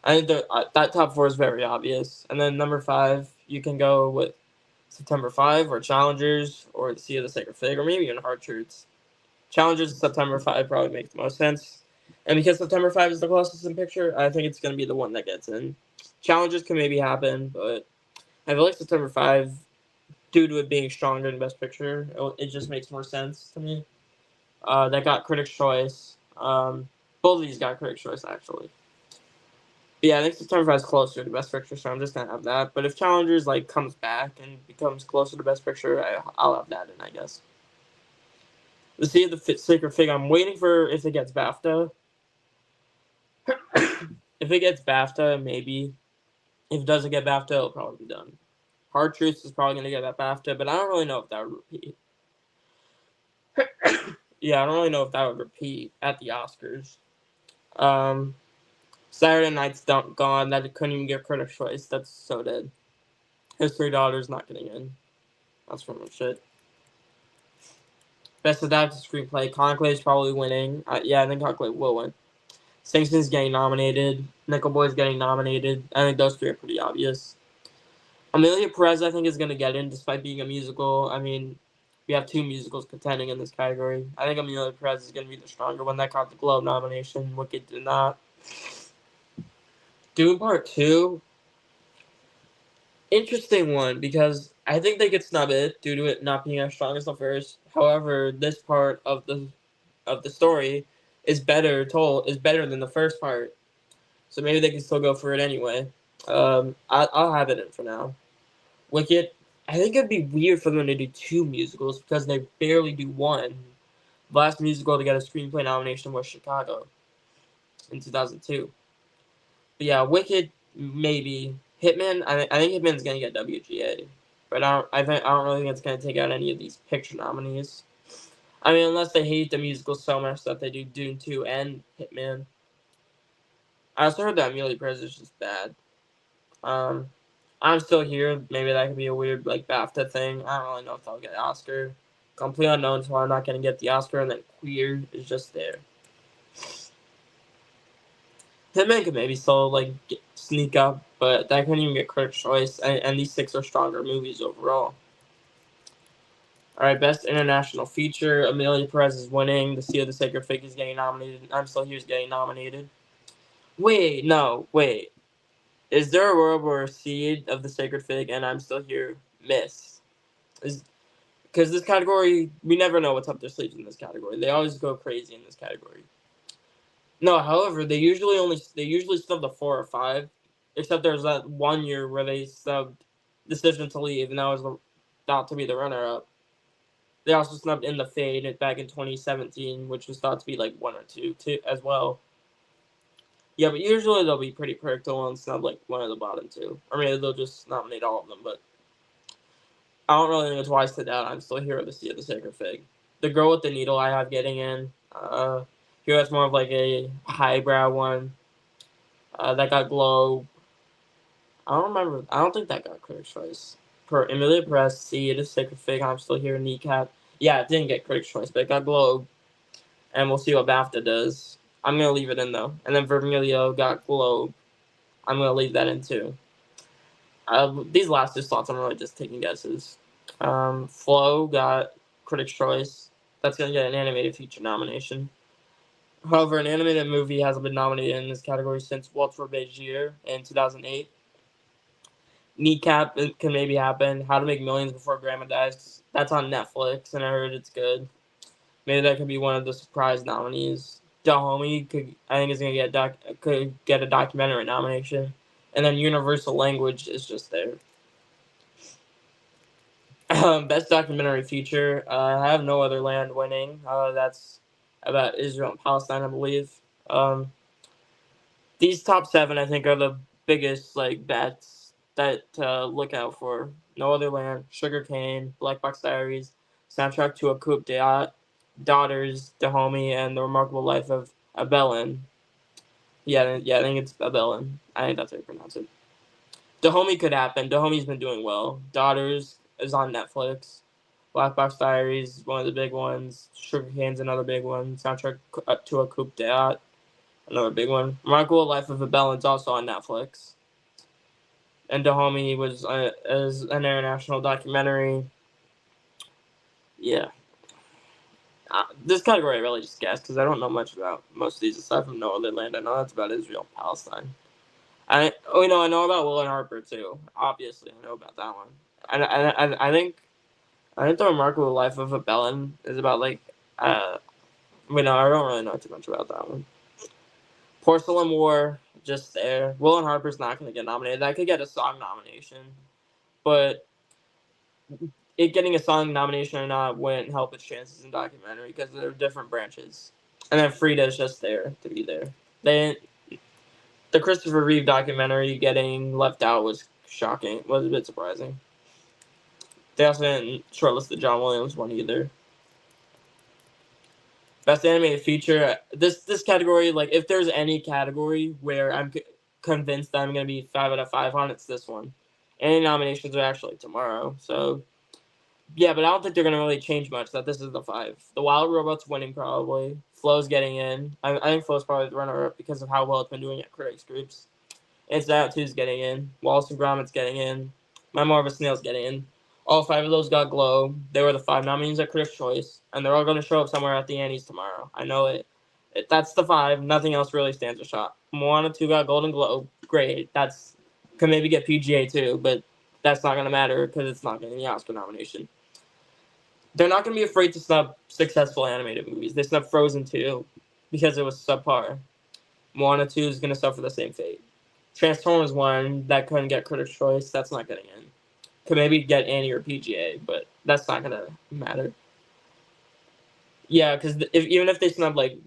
I think that top four is very obvious. And then number 5, you can go with September 5 or Challengers or The Sea of the Sacred Fig or maybe even Hard Truths. Challengers and September 5 probably make the most sense. And because September 5 is the closest in picture, I think it's going to be the one that gets in. Challenges can maybe happen, but I feel like September 5, due to it being stronger in Best Picture, it just makes more sense to me. That got Critics' Choice. Both of these got Critics' Choice, actually. But yeah, I think September 5 is closer to Best Picture, so I'm just going to have that. But if Challengers like comes back and becomes closer to Best Picture, I'll have that in, I guess. The Sea of the Sacred Fig, I'm waiting for if it gets BAFTA. If it gets BAFTA, maybe. If it doesn't get BAFTA, it'll probably be done. Hard Truths is probably going to get that BAFTA, but I don't really know if that would repeat. Yeah, I don't really know if that would repeat at the Oscars. Saturday Night's gone. That couldn't even get Critics' Choice. That's so dead. His 3 Daughters not getting in. That's pretty much it. Best Adapted Screenplay. Conclave's probably winning. Yeah, I think Conclave will win. Sing Sing's getting nominated. Nickel Boy's getting nominated. I think those 3 are pretty obvious. Amelia Perez, I think, is going to get in despite being a musical. I mean, we have 2 musicals contending in this category. I think Amelia Perez is going to be the stronger one. That got the Globe nomination. Wicked did not. Dune Part 2. Interesting one because I think they could snub it due to it not being as strong as the first. However, this part of the story is better than the first part. So maybe they can still go for it anyway. I'll have it in for now. Wicked, I think it'd be weird for them to do 2 musicals because they barely do one. The last musical to get a screenplay nomination was Chicago in 2002. But yeah, Wicked, maybe. Hitman, I think Hitman's gonna get WGA, but I don't really think it's gonna take out any of these picture nominees. I mean, unless they hate the musical so much that they do Dune 2 and Hitman. I also heard that Amelia Perez is just bad. I'm Still Here. Maybe that could be a weird like BAFTA thing. I don't really know if they'll get an Oscar. Complete Unknown, so I'm not gonna get the Oscar, and then Queer is just there. Hitman could maybe still like sneak up, but that couldn't even get Critics' Choice, and these 6 are stronger movies overall. All right, Best International Feature. Amelia Perez is winning. The Sea of the Sacred Fig is getting nominated. I'm Still Here is getting nominated. Wait. Is there a world where Seed of the Sacred Fig and I'm Still Here miss? Because this category, we never know what's up their sleeves in this category. They always go crazy in this category. No, however, they usually snub the 4 or 5, except there's that one year where they subbed Decision to Leave, and that was thought to be the runner-up. They also snubbed In the Fade back in 2017, which was thought to be like 1 or 2 as well. Yeah, but usually they'll be pretty predictable and snub like one of the bottom two, or maybe they'll just nominate all of them. But I don't really think it's wise to doubt. I'm still here to see the Sacred Fig. The Girl with the Needle I have getting in. Here that's more of like a highbrow one. That got Globe. I don't remember. I don't think that got Critics' Choice. For Emilia Perez, see it is Sacred Fig. I'm still here. Kneecap. Yeah, it didn't get Critics' Choice, but it got Globe. And we'll see what BAFTA does. I'm gonna leave it in though. And then Vermilio got Globe. I'm gonna leave that in too. These last two slots, I'm really just taking guesses. Flow got Critics' Choice. That's gonna get an animated feature nomination. However, an animated movie hasn't been nominated in this category since Waltz for Beijing in 2008. Kneecap can maybe happen. How to Make Millions Before Grandma Dies. That's on Netflix, and I heard it's good. Maybe that could be one of the surprise nominees. Dahomey I think is gonna get a documentary nomination, and then Universal Language is just there. Best documentary feature. I have No Other Land winning. That's about Israel and Palestine, I believe. These top 7, I think, are the biggest like bets that look out for. No Other Land, Sugarcane, Black Box Diaries, Soundtrack to a Coup d'Etat, Daughters, Dahomey, and The Remarkable Life of Abelin. Yeah, I think it's Abelin. I think that's how you pronounce it. Dahomey could happen. Dahomey's been doing well. Daughters is on Netflix. Black Box Diaries, one of the big ones. Sugarcane's another big one. Soundtrack to a Coup d'Etat, another big one. Remarkable Life of Abelin's also on Netflix. And Dahomey was as an international documentary. Yeah. This category I really just guessed because I don't know much about most of these aside from No Other Land. I know that's about Israel and Palestine. I know about Will and Harper too. Obviously, I know about that one. I think The Remarkable Life of Abelin is about like I don't really know too much about that one. Porcelain War, just there. Will and Harper's not going to get nominated. That could get a song nomination, but it getting a song nomination or not wouldn't help its chances in documentary because they're different branches. And then Frida's just there to be there. The Christopher Reeve documentary getting left out was shocking. Was a bit surprising. They also didn't shortlist the John Williams one either. Best animated feature. This category, like if there's any category where I'm convinced that I'm gonna be 5 out of 5 on, it's this one. Any nominations are actually tomorrow, so yeah, but I don't think they're gonna really change much. That this is the 5. The Wild Robot's winning probably. Flow's getting in. I think Flow's probably the runner-up because of how well it's been doing at critics groups. Inside Out 2's getting in. Wallace and Gromit's getting in. My Marvelous Snail's getting in. All 5 of those got Glow. They were the 5 nominees at Critics' Choice, and they're all going to show up somewhere at the Annies tomorrow. I know it. That's the 5. Nothing else really stands a shot. Moana 2 got Golden Globe. Great. Could maybe get PGA too, but that's not going to matter because it's not getting the Oscar nomination. They're not going to be afraid to snub successful animated movies. They snubbed Frozen 2 because it was subpar. Moana 2 is going to suffer the same fate. Transformers 1, that couldn't get Critics' Choice. That's not getting in. Could maybe get Annie or PGA, but that's not going to matter. Yeah, because even if they snub like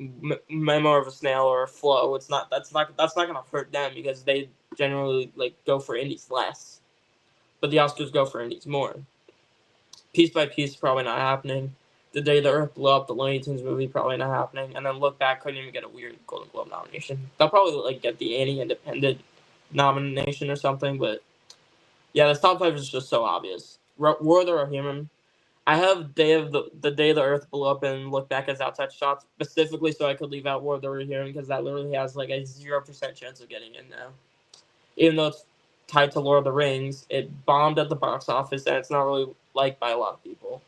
Memo of a Snail or Flow, that's not going to hurt them because they generally like go for indies less, but the Oscars go for indies more. Piece by Piece probably not happening. The Day the Earth Blew Up, the Looney Tunes movie probably not happening, and then Look Back couldn't even get a weird Golden Globe nomination. They'll probably like get the Annie Independent nomination or something, but yeah, this top 5 is just so obvious. War of the Rohirrim. I have the Day the Earth Blew Up and Look Back as outside shots specifically so I could leave out War of the Rohirrim because that literally has like a 0% chance of getting in now. Even though it's tied to Lord of the Rings, it bombed at the box office and it's not really liked by a lot of people.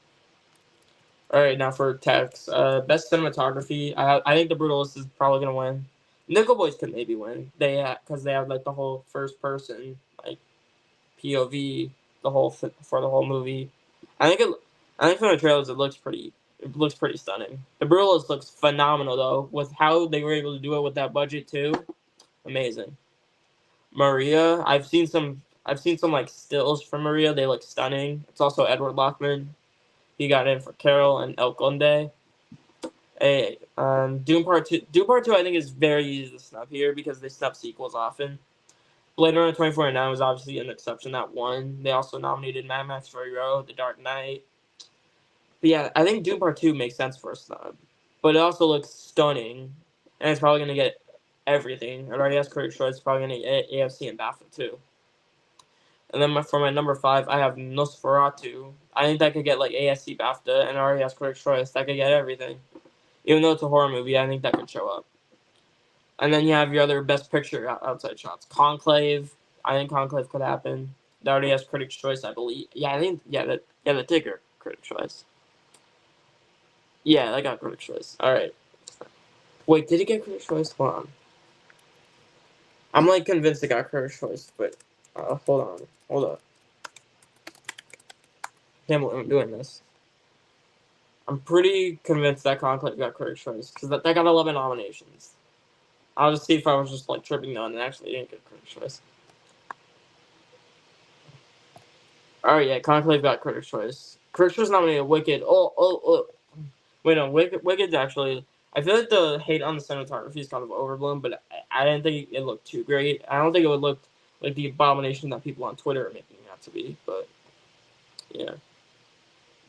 All right, now for text. Best cinematography. I think The Brutalist is probably gonna win. Nickel Boys could maybe win. Because they have like the whole first person like POV for the whole movie. I think from the trailers it looks pretty stunning. The Brutalist looks phenomenal though with how they were able to do it with that budget too. Amazing. Maria, I've seen some like stills from Maria. They look stunning. It's also Edward Lockman. He got in for Carol and El Conde. Doom Part 2. Doom Part 2 I think is very easy to snub here because they snub sequels often. Blade Runner 2049 was obviously an exception that won. They also nominated Mad Max Fury Road, The Dark Knight. But yeah, I think Doom Part 2 makes sense for a snub. But it also looks stunning. And it's probably going to get everything. It already has Critics' Choice. It's probably going to get AFC and BAFTA too. And then for my number 5, I have Nosferatu. I think that could get like ASC, BAFTA, and it already has Critics' Choice. That could get everything. Even though it's a horror movie, I think that could show up. And then you have your other Best Picture outside shots. Conclave. I think Conclave could happen. That already has Critics' Choice, I believe. Yeah, I think the Tigger Critics' Choice. Yeah, that got Critics' Choice. All right. Wait, did it get Critics' Choice? Hold on. I'm like convinced it got Critics' Choice, but hold up. Can't believe I'm doing this. I'm pretty convinced that Conclave got Critics' Choice because that got 11 nominations. I'll just see if I was just like tripping on and actually didn't get Critics' Choice. Alright, yeah, Conclave got Critics' Choice. Critics' Choice nominated Wicked. Wait, no, Wicked's actually. I feel like the hate on the cinematography is kind of overblown, but I didn't think it looked too great. I don't think it would look like the abomination that people on Twitter are making it out to be, but yeah.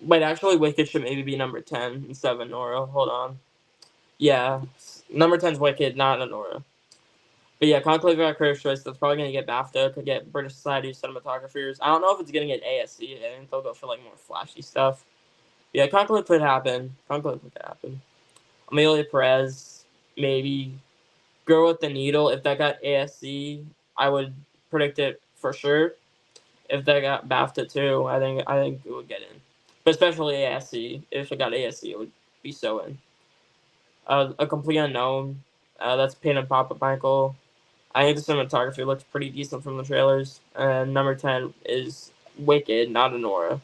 Wait, actually, Wicked should maybe be number 10 instead of Anora. Hold on. Yeah, number 10's Wicked, not Anora. But yeah, Conclave got Critics' Choice. That's probably going to get BAFTA. Could get British Society of Cinematographers. I don't know if it's going to get ASC. I think they'll go for like more flashy stuff. Yeah, Conclave could happen. Amelia Perez, maybe. Girl with the Needle, if that got ASC, I would predict it for sure. If that got BAFTA too, I think it would get in. But especially ASC. If it got ASC, it would be so in. A Complete Unknown. That's Payne and Papa Michael. I think the cinematography looks pretty decent from the trailers. And number 10 is Wicked, not Anora.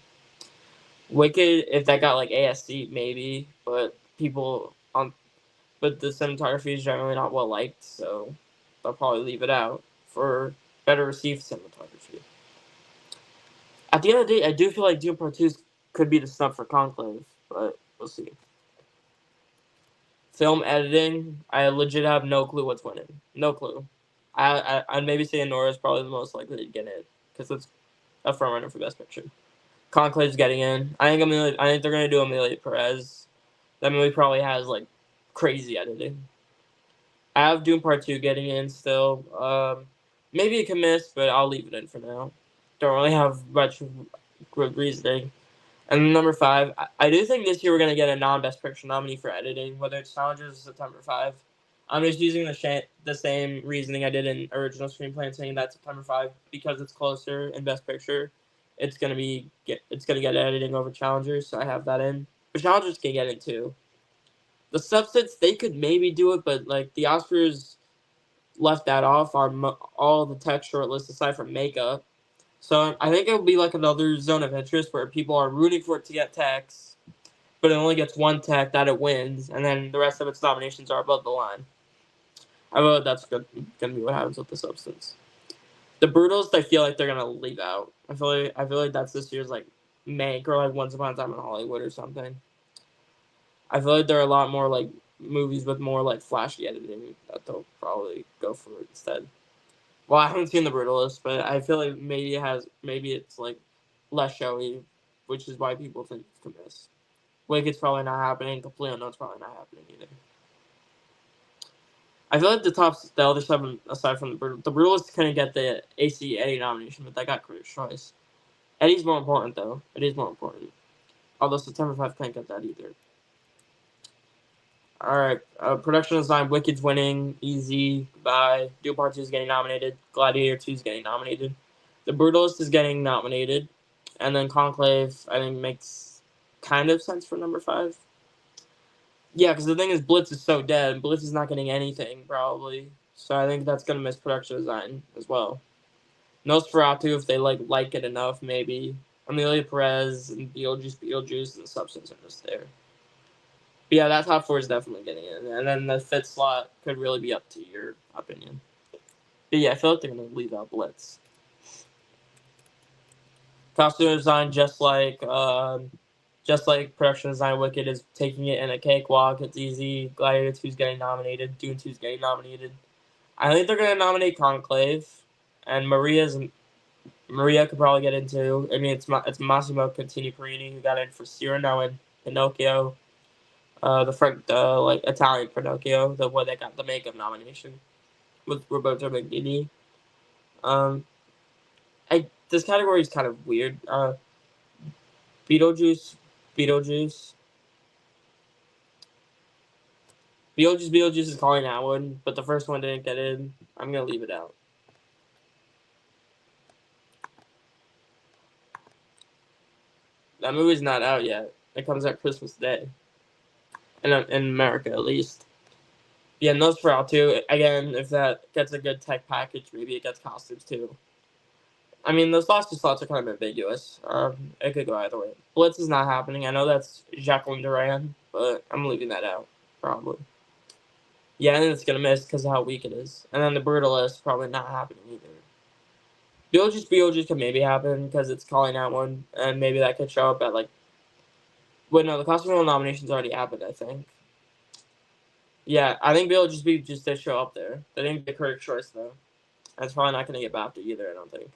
Wicked, if that got like ASC, maybe, but the cinematography is generally not well liked, so they'll probably leave it out for better received cinematography. At the end of the day, I do feel like Doom Part 2 could be the snub for Conclave, but we'll see. Film editing, I legit have no clue what's winning. No clue. I'd maybe say Anora is probably the most likely to get it because it's a frontrunner for Best Picture. Conclave's getting in. I think they're gonna do Amelia Perez. That movie probably has like crazy editing. I have Doom Part 2 getting in still. Maybe it can miss, but I'll leave it in for now. Don't really have much good reasoning. And number 5, I do think this year we're going to get a non-Best Picture nominee for editing, whether it's Challengers or September 5. I'm just using the same reasoning I did in original screenplay and saying that September 5, because it's closer in Best Picture, it's gonna get editing over Challengers, so I have that in. But Challengers can get it too. The Substance, they could maybe do it, but like the Oscars left that off all the tech shortlists aside from makeup. So I think it would be like another zone of interest where people are rooting for it to get techs, but it only gets one tech that it wins, and then the rest of its nominations are above the line. I feel like that's gonna be what happens with The Substance. The Brutals, I feel like they're gonna leave out. I feel like that's this year's like Mank or like Once Upon a Time in Hollywood or something. I feel like there are a lot more like movies with more like flashy editing that they'll probably go for instead. Well, I haven't seen The Brutalist, but I feel like maybe it's like less showy, which is why people think it's gonna miss. Wicked's probably not happening. Complete Unknown's probably not happening either. I feel like the other 7 aside from the Brutalist couldn't get the AC Eddie nomination, but that got Critics' Choice. Eddie's more important though. Eddie's more important. Although September 5 can't get that either. Alright, production design, Wicked's winning, easy, goodbye. Doom Part 2 is getting nominated, Gladiator 2 is getting nominated, The Brutalist is getting nominated, and then Conclave, I think, makes kind of sense for number 5. Yeah, because the thing is, Blitz is so dead, Blitz is not getting anything, probably, so I think that's going to miss production design as well. Nosferatu, if they like it enough, maybe. Amelia Perez and Beetlejuice, and The Substance are just there. But yeah, that top 4 is definitely getting in. And then the 5th slot could really be up to your opinion. But yeah, I feel like they're going to leave out Blitz. Costume design, just like just like production design, Wicked is taking it in a cakewalk. It's easy. Gladiator 2's getting nominated. Dune 2's getting nominated. I think they're going to nominate Conclave. And Maria could probably get into. I mean, it's Massimo Contini-Perini who got in for Cyrano and Pinocchio. The Italian Pinocchio, the one that got the makeup nomination with Roberto Benigni. This category is kind of weird. Beetlejuice. Beetlejuice is calling that one, but the first one didn't get in. I'm gonna leave it out. That movie's not out yet. It comes out Christmas Day. In America, at least. Yeah, Nosferatu, again, if that gets a good tech package, maybe it gets costumes too. I mean, those last two slots are kind of ambiguous. It could go either way. Blitz is not happening. I know that's Jacqueline Duran, but I'm leaving that out, probably. Yeah, and it's going to miss because of how weak it is. And then the Brutalist, probably not happening either. Beetlejuice could maybe happen because it's calling out one, and maybe that could show up at, like... Wait, no, the costume nominations already happened, I think. Yeah, I think Beetlejuice did show up there. They didn't get correct choice, though. That's probably not going to get BAFTA either, I don't think.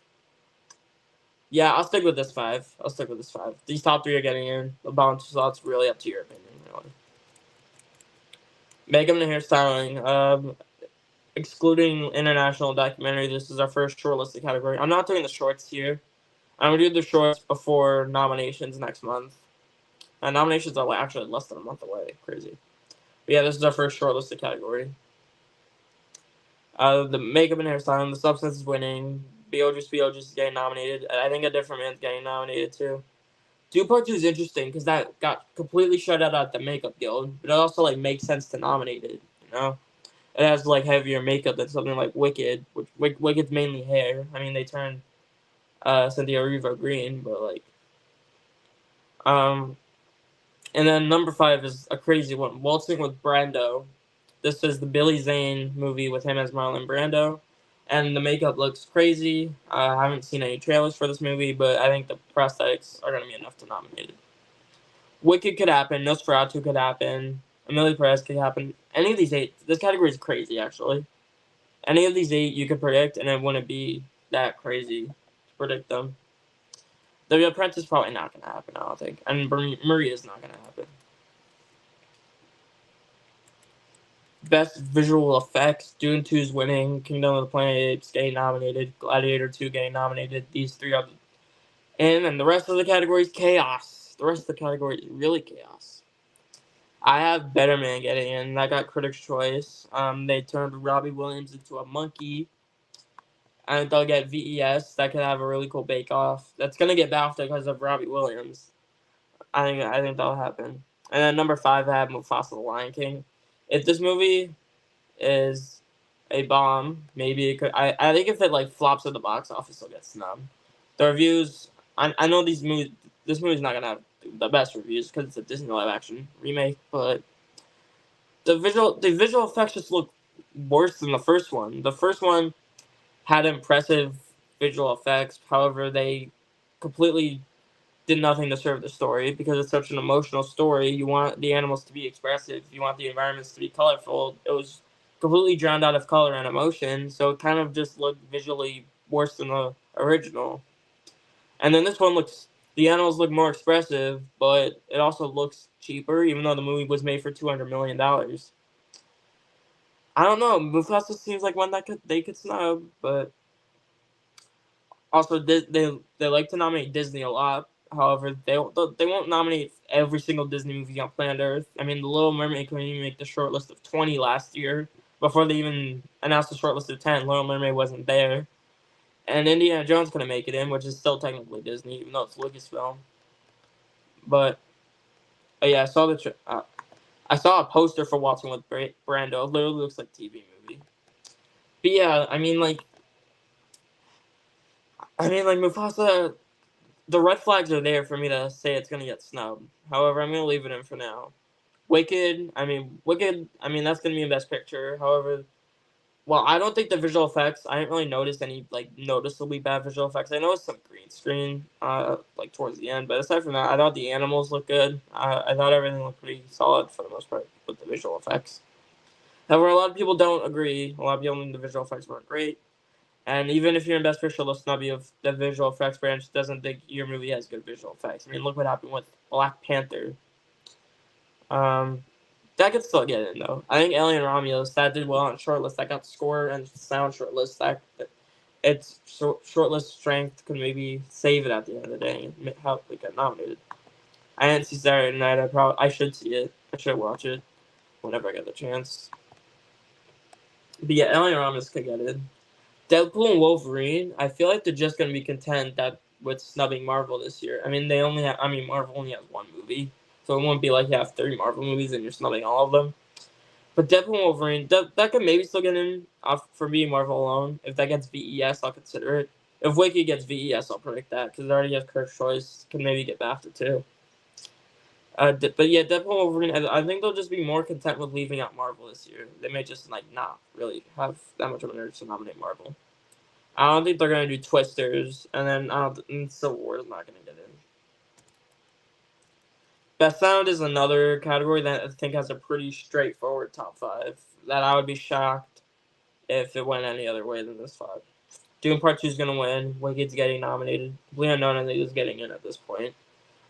Yeah, I'll stick with this 5. These top 3 are getting in. The balance slots really up to your opinion, really. Makeup and hairstyling. Excluding international documentary, this is our first shortlisted category. I'm not doing the shorts here. I'm going to do the shorts before nominations next month. And nominations are actually less than a month away. Crazy. But yeah, this is our first shortlisted category. The makeup and hairstyling, the substance is winning. Beetlejuice is getting nominated. I think A Different Man's getting nominated too. Dune Part 2 is interesting because that got completely shut out at the Makeup Guild, but it also like makes sense to nominate it. You know, it has like heavier makeup than something like Wicked, which Wicked's mainly hair. I mean, they turned Cynthia Erivo green, but like, and then number 5 is a crazy one, Waltzing with Brando. This is the Billy Zane movie with him as Marlon Brando. And the makeup looks crazy. I haven't seen any trailers for this movie, but I think the prosthetics are going to be enough to nominate it. Wicked could happen. Nosferatu could happen. Emily Perez could happen. Any of these 8. This category is crazy, actually. Any of these 8 you could predict, and it wouldn't be that crazy to predict them. The Apprentice is probably not going to happen, I don't think. And Maria is not going to happen. Best visual effects, Dune 2 is winning, Kingdom of the Planet of the Apes getting nominated, Gladiator 2 getting nominated. These 3 are in, and the rest of the category is chaos. The rest of the category is really chaos. I have Better Man getting in. That got Critics' Choice. They turned Robbie Williams into a monkey. And they'll get VES. That could have a really cool bake-off. That's going to get BAFTA because of Robbie Williams. I think that'll happen. And then number 5, I have Mufasa the Lion King. If this movie is a bomb, maybe it could. I think if it like flops at the box office, it'll get snubbed. The reviews, I know this movie's not gonna have the best reviews because it's a Disney live action remake, but the visual effects just look worse than the first one. The first one had impressive visual effects, however, they completely did nothing to serve the story because it's such an emotional story. You want the animals to be expressive. You want the environments to be colorful. It was completely drowned out of color and emotion, so it kind of just looked visually worse than the original. And then this one the animals look more expressive, but it also looks cheaper, even though the movie was made for $200 million. I don't know. Mufasa seems like one that they could snub, but also they like to nominate Disney a lot. However, they won't nominate every single Disney movie on planet Earth. I mean, The Little Mermaid couldn't even make the short list of 20 last year before they even announced the short list of 10. Little Mermaid wasn't there. And Indiana Jones couldn't make it in, which is still technically Disney, even though it's Lucasfilm. But yeah, I saw a poster for Waltzing with Brando. It literally looks like a TV movie. But yeah, I mean, like Mufasa, the red flags are there for me to say it's gonna get snubbed. However, I'm gonna leave it in for now. Wicked, that's gonna be in Best Picture. However, Well, I don't think the visual effects. I didn't really notice any like noticeably bad visual effects. I noticed some green screen, like towards the end, but aside from that, I thought the animals looked good. I thought everything looked pretty solid for the most part with the visual effects. However, a lot of people don't agree. A lot of people think the visual effects weren't great. And even if you're in Best Picture, they'll snub you if the visual effects branch doesn't think your movie has good visual effects. I mean, look what happened with Black Panther. Um, that could still get in though. I think Alien Romulus that did well on shortlist. That got score and sound shortlist. That its shortlist strength could maybe save it at the end of the day and help it get nominated. I didn't see Saturday Night. I should see it. I should watch it whenever I get the chance. But yeah, Alien Romulus could get in. Deadpool and Wolverine, I feel like they're just gonna be content that with snubbing Marvel this year. I mean, Marvel only has one movie, so it won't be like you have 3 Marvel movies and you're snubbing all of them. But Deadpool and Wolverine, that could maybe still get in for me, Marvel alone. If that gets VES, I'll consider it. If Wiki gets VES, I'll predict that because it already has Kirk's Choice. Can maybe get BAFTA too. But yeah, Deadpool and Wolverine, I think they'll just be more content with leaving out Marvel this year. They may just like not really have that much of an urge to nominate Marvel. I don't think they're gonna do Twisters, and then Civil War is not gonna get in. Best Sound is another category that I think has a pretty straightforward top 5. That I would be shocked if it went any other way than this 5. Dune Part 2 is gonna win. Wicked's getting nominated. Complete Unknown I think is getting in at this point.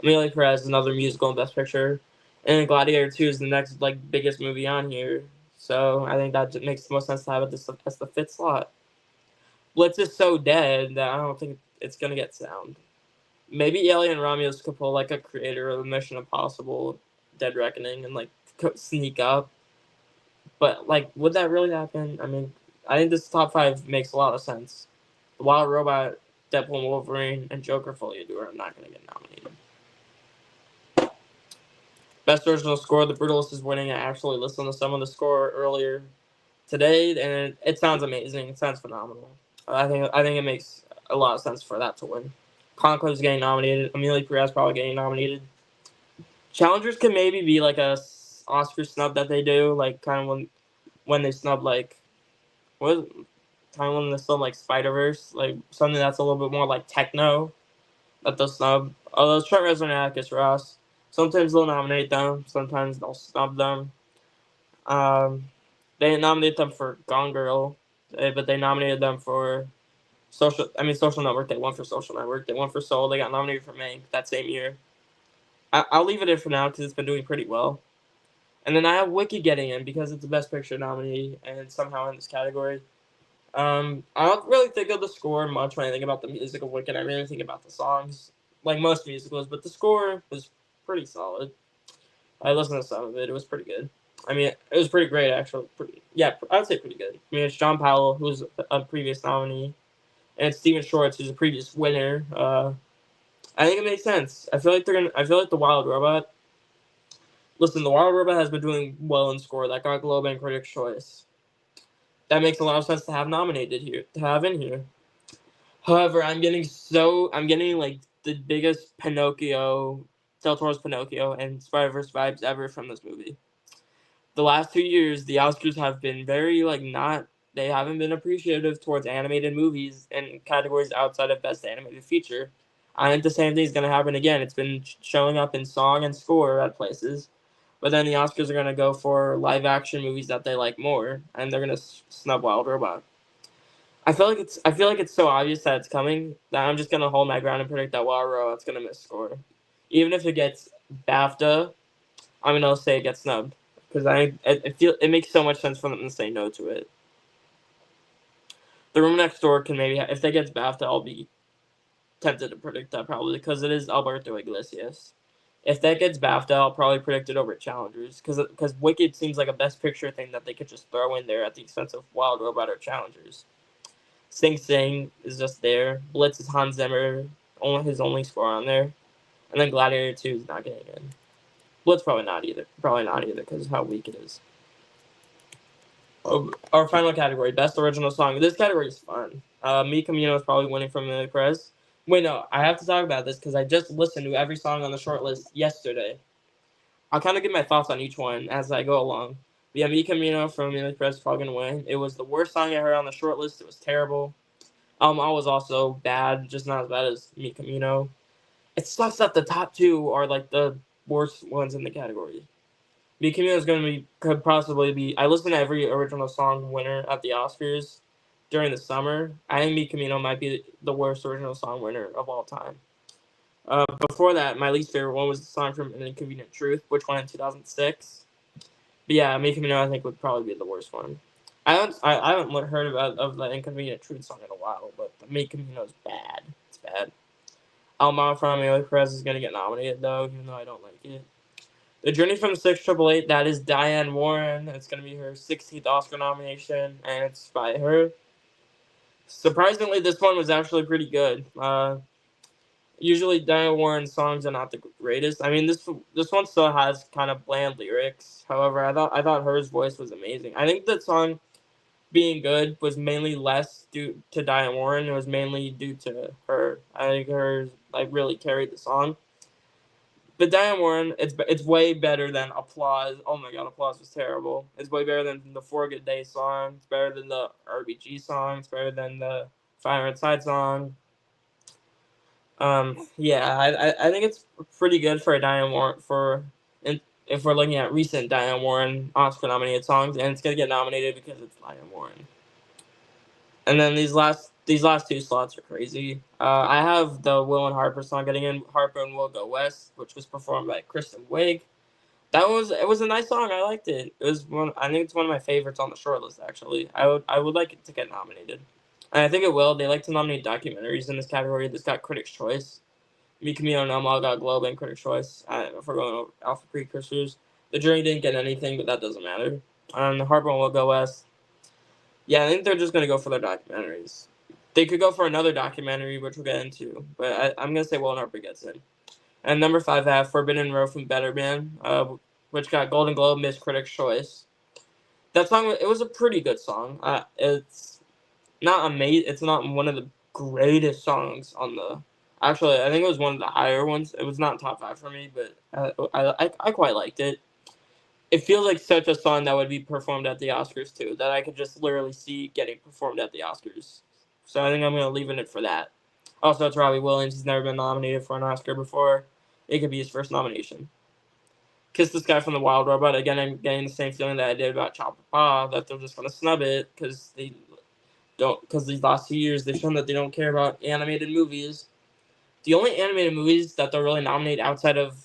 Amelia Perez is another musical in Best Picture, and Gladiator 2 is the next like biggest movie on here. So I think that makes the most sense to have it as the 5th slot. Blitz is so dead that I don't think it's gonna get sound. Maybe Alien Romulus could pull like a creator of Mission Impossible, Dead Reckoning, and like sneak up. But like, would that really happen? I mean, I think this top 5 makes a lot of sense. The Wild Robot, Deadpool and Wolverine, and Joker Folie à Deux are not gonna get nominated. Best Original Score, The Brutalist is winning. I actually listened to some of the score earlier today, and it sounds amazing. It sounds phenomenal. I think it makes a lot of sense for that to win. Conclave's getting nominated. Amelia Perez probably getting nominated. Challengers can maybe be like a Oscar snub that they do, like kind of when they snub like what time when they snub like Spider-Verse, like something that's a little bit more like techno that they'll snub. Although Trent Reznor and Atticus Ross, sometimes they'll nominate them, sometimes they'll snub them. They didn't nominate them for Gone Girl, but they nominated them for Social Network. They won for Social Network. They won for Soul. They got nominated for Mank that same year. I'll leave it in for now because it's been doing pretty well. And then I have Wiki getting in because it's the Best Picture nominee and somehow in this category. I don't really think of the score much when I think about the music of Wicked. I really think about the songs, like most musicals, but the score was pretty solid. I listened to some of it. It was pretty good. I mean, it was pretty great, actually. I would say pretty good. I mean, it's John Powell, who was a previous nominee, and it's Stephen Schwartz, who's a previous winner. I think it makes sense. I feel like the Wild Robot. Listen, the Wild Robot has been doing well in score. That got Globe and Critics' Choice. That makes a lot of sense to have nominated here, to have in here. However, I'm getting like the biggest Pinocchio, Del Toro's Pinocchio, and Spider-Verse vibes ever from this movie. The last 2 years, the Oscars have been very they haven't been appreciative towards animated movies and categories outside of Best Animated Feature. I think the same thing is going to happen again. It's been showing up in song and score at places, but then the Oscars are going to go for live action movies that they like more, and they're going to snub Wild Robot. I feel like it's so obvious that it's coming that I'm just going to hold my ground and predict that Wild Robot's going to miss score, even if it gets BAFTA. I'm going to say it gets snubbed because I feel it makes so much sense for them to say no to it. The Room Next Door can maybe if that gets BAFTA, I'll be tempted to predict that probably because it is Alberto Iglesias. If that gets BAFTA, I'll probably predict it over Challengers because Wicked seems like a Best Picture thing that they could just throw in there at the expense of Wild Robot or Challengers. Sing Sing is just there. Blitz is Hans Zimmer, his only score on there, and then Gladiator 2 is not getting in. Blitz probably not either because of how weak it is. Our final category, Best Original Song. This category is fun. Mi Camino is probably winning from Amelia Perez. Wait, no, I have to talk about this because I just listened to every song on the short list yesterday. I'll kind of give my thoughts on each one as I go along. Yeah, Mi Camino from Amelia Perez is probably gonna win. It was the worst song I heard on the short list. It was terrible. I was also bad, just not as bad as Mi Camino. It sucks that the top two are like the worst ones in the category. Mi Camino is going to be could possibly be. I listen to every original song winner at the Oscars during the summer. I think Mi Camino might be the worst original song winner of all time. Before that, my least favorite one was the song from An Inconvenient Truth, which won in 2006. But yeah, Mi Camino I think would probably be the worst one. I haven't heard of the Inconvenient Truth song in a while, but the Mi Camino is bad. It's bad. Alma from Amelia Perez is going to get nominated though, even though I don't like it. The Journey from the 688, that is Diane Warren. It's going to be her 16th Oscar nomination, and it's by her. Surprisingly, this one was actually pretty good. Usually, Diane Warren's songs are not the greatest. I mean, this one still has kind of bland lyrics. However, I thought hers voice was amazing. I think that song being good was mainly less due to Diane Warren. It was mainly due to her. I think her really carried the song. But Diane Warren, it's way better than Applause. Oh my god, Applause was terrible. It's way better than the For a Good Day song. It's better than the RBG song. It's better than the Fire Inside song. Yeah, I think it's pretty good for a Diane Warren if we're looking at recent Diane Warren Oscar nominated songs, and it's gonna get nominated because it's Diane Warren. And then these last two slots are crazy. I have the Will and Harper song getting in. Harper and Will Go West, which was performed by Kristen Wiig. It was a nice song. I liked it. It was one. I think it's one of my favorites on the shortlist. Actually, I would like it to get nominated, and I think it will. They like to nominate documentaries in this category. This got Critics' Choice. Mi Camino and Elma got Globe and Critics' Choice. If we're going over alpha precursors, The Journey didn't get anything, but that doesn't matter. Harper and Will Go West. Yeah, I think they're just gonna go for their documentaries. They could go for another documentary, which we'll get into, but I'm gonna say Will and Harper gets in. And number 5, I have Forbidden Road from Better Man, which got Golden Globe Miss Critics' Choice. That song, it was a pretty good song. It's not amazing. It's not one of the greatest songs on the. Actually, I think it was one of the higher ones. It was not top 5 for me, but I quite liked it. It feels like such a song that would be performed at the Oscars too, that I could just literally see getting performed at the Oscars. So I think I'm gonna leave it for that. Also, it's Robbie Williams. He's never been nominated for an Oscar before. It could be his first nomination. Kiss This Guy from the Wild Robot. Again, I'm getting the same feeling that I did about Ciao Papa, that they're just gonna snub it because they don't. Because these last 2 years they've shown that they don't care about animated movies. The only animated movies that they'll really nominate outside of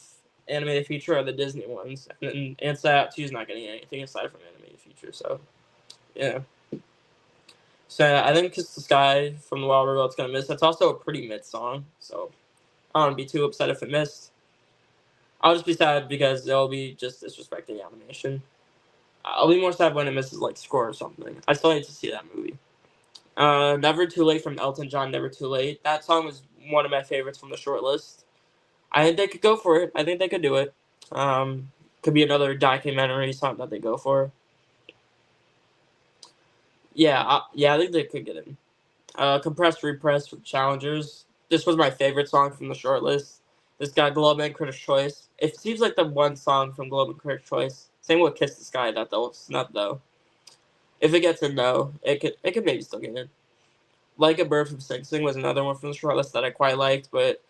animated feature are the Disney ones, and Inside Out 2 is not getting anything aside from animated feature. So, yeah. So I think Kiss the Sky from the Wild Robot's gonna miss. That's also a pretty mid song, so I don't be too upset if it missed. I'll just be sad because it'll be just disrespecting animation. I'll be more sad when it misses like Score or something. I still need to see that movie. Never Too Late from Elton John. Never Too Late. That song was one of my favorites from the short list. I think they could go for it. I think they could do it. Could be another documentary song that they go for. Yeah, I think they could get in. Compressed Repressed with Challengers. This was my favorite song from the short list. This got Globe and Critics' Choice. It seems like the one song from Globe and Critics' Choice. Same with Kiss the Sky that they'll snub though. If it gets in though, it could maybe still get in. Like a Bird from Sing Sing was another one from the short list that I quite liked, but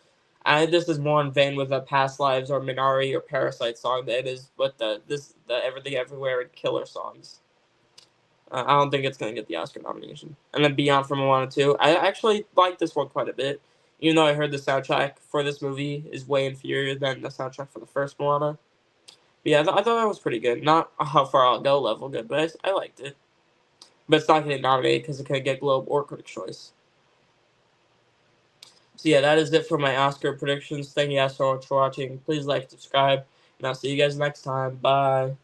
this is more in vain with the Past Lives or Minari or Parasite song than it is with the Everything Everywhere and Killer songs. I don't think it's going to get the Oscar nomination. And then Beyond from Moana 2. I actually like this one quite a bit. Even though I heard the soundtrack for this movie is way inferior than the soundtrack for the first Moana. But yeah, I thought that was pretty good. Not how far I'll go level good, but I liked it. But it's not getting nominated because it couldn't get Globe or Critics' Choice. So yeah, that is it for my Oscar predictions. Thank you guys so much for watching. Please like, subscribe, and I'll see you guys next time. Bye.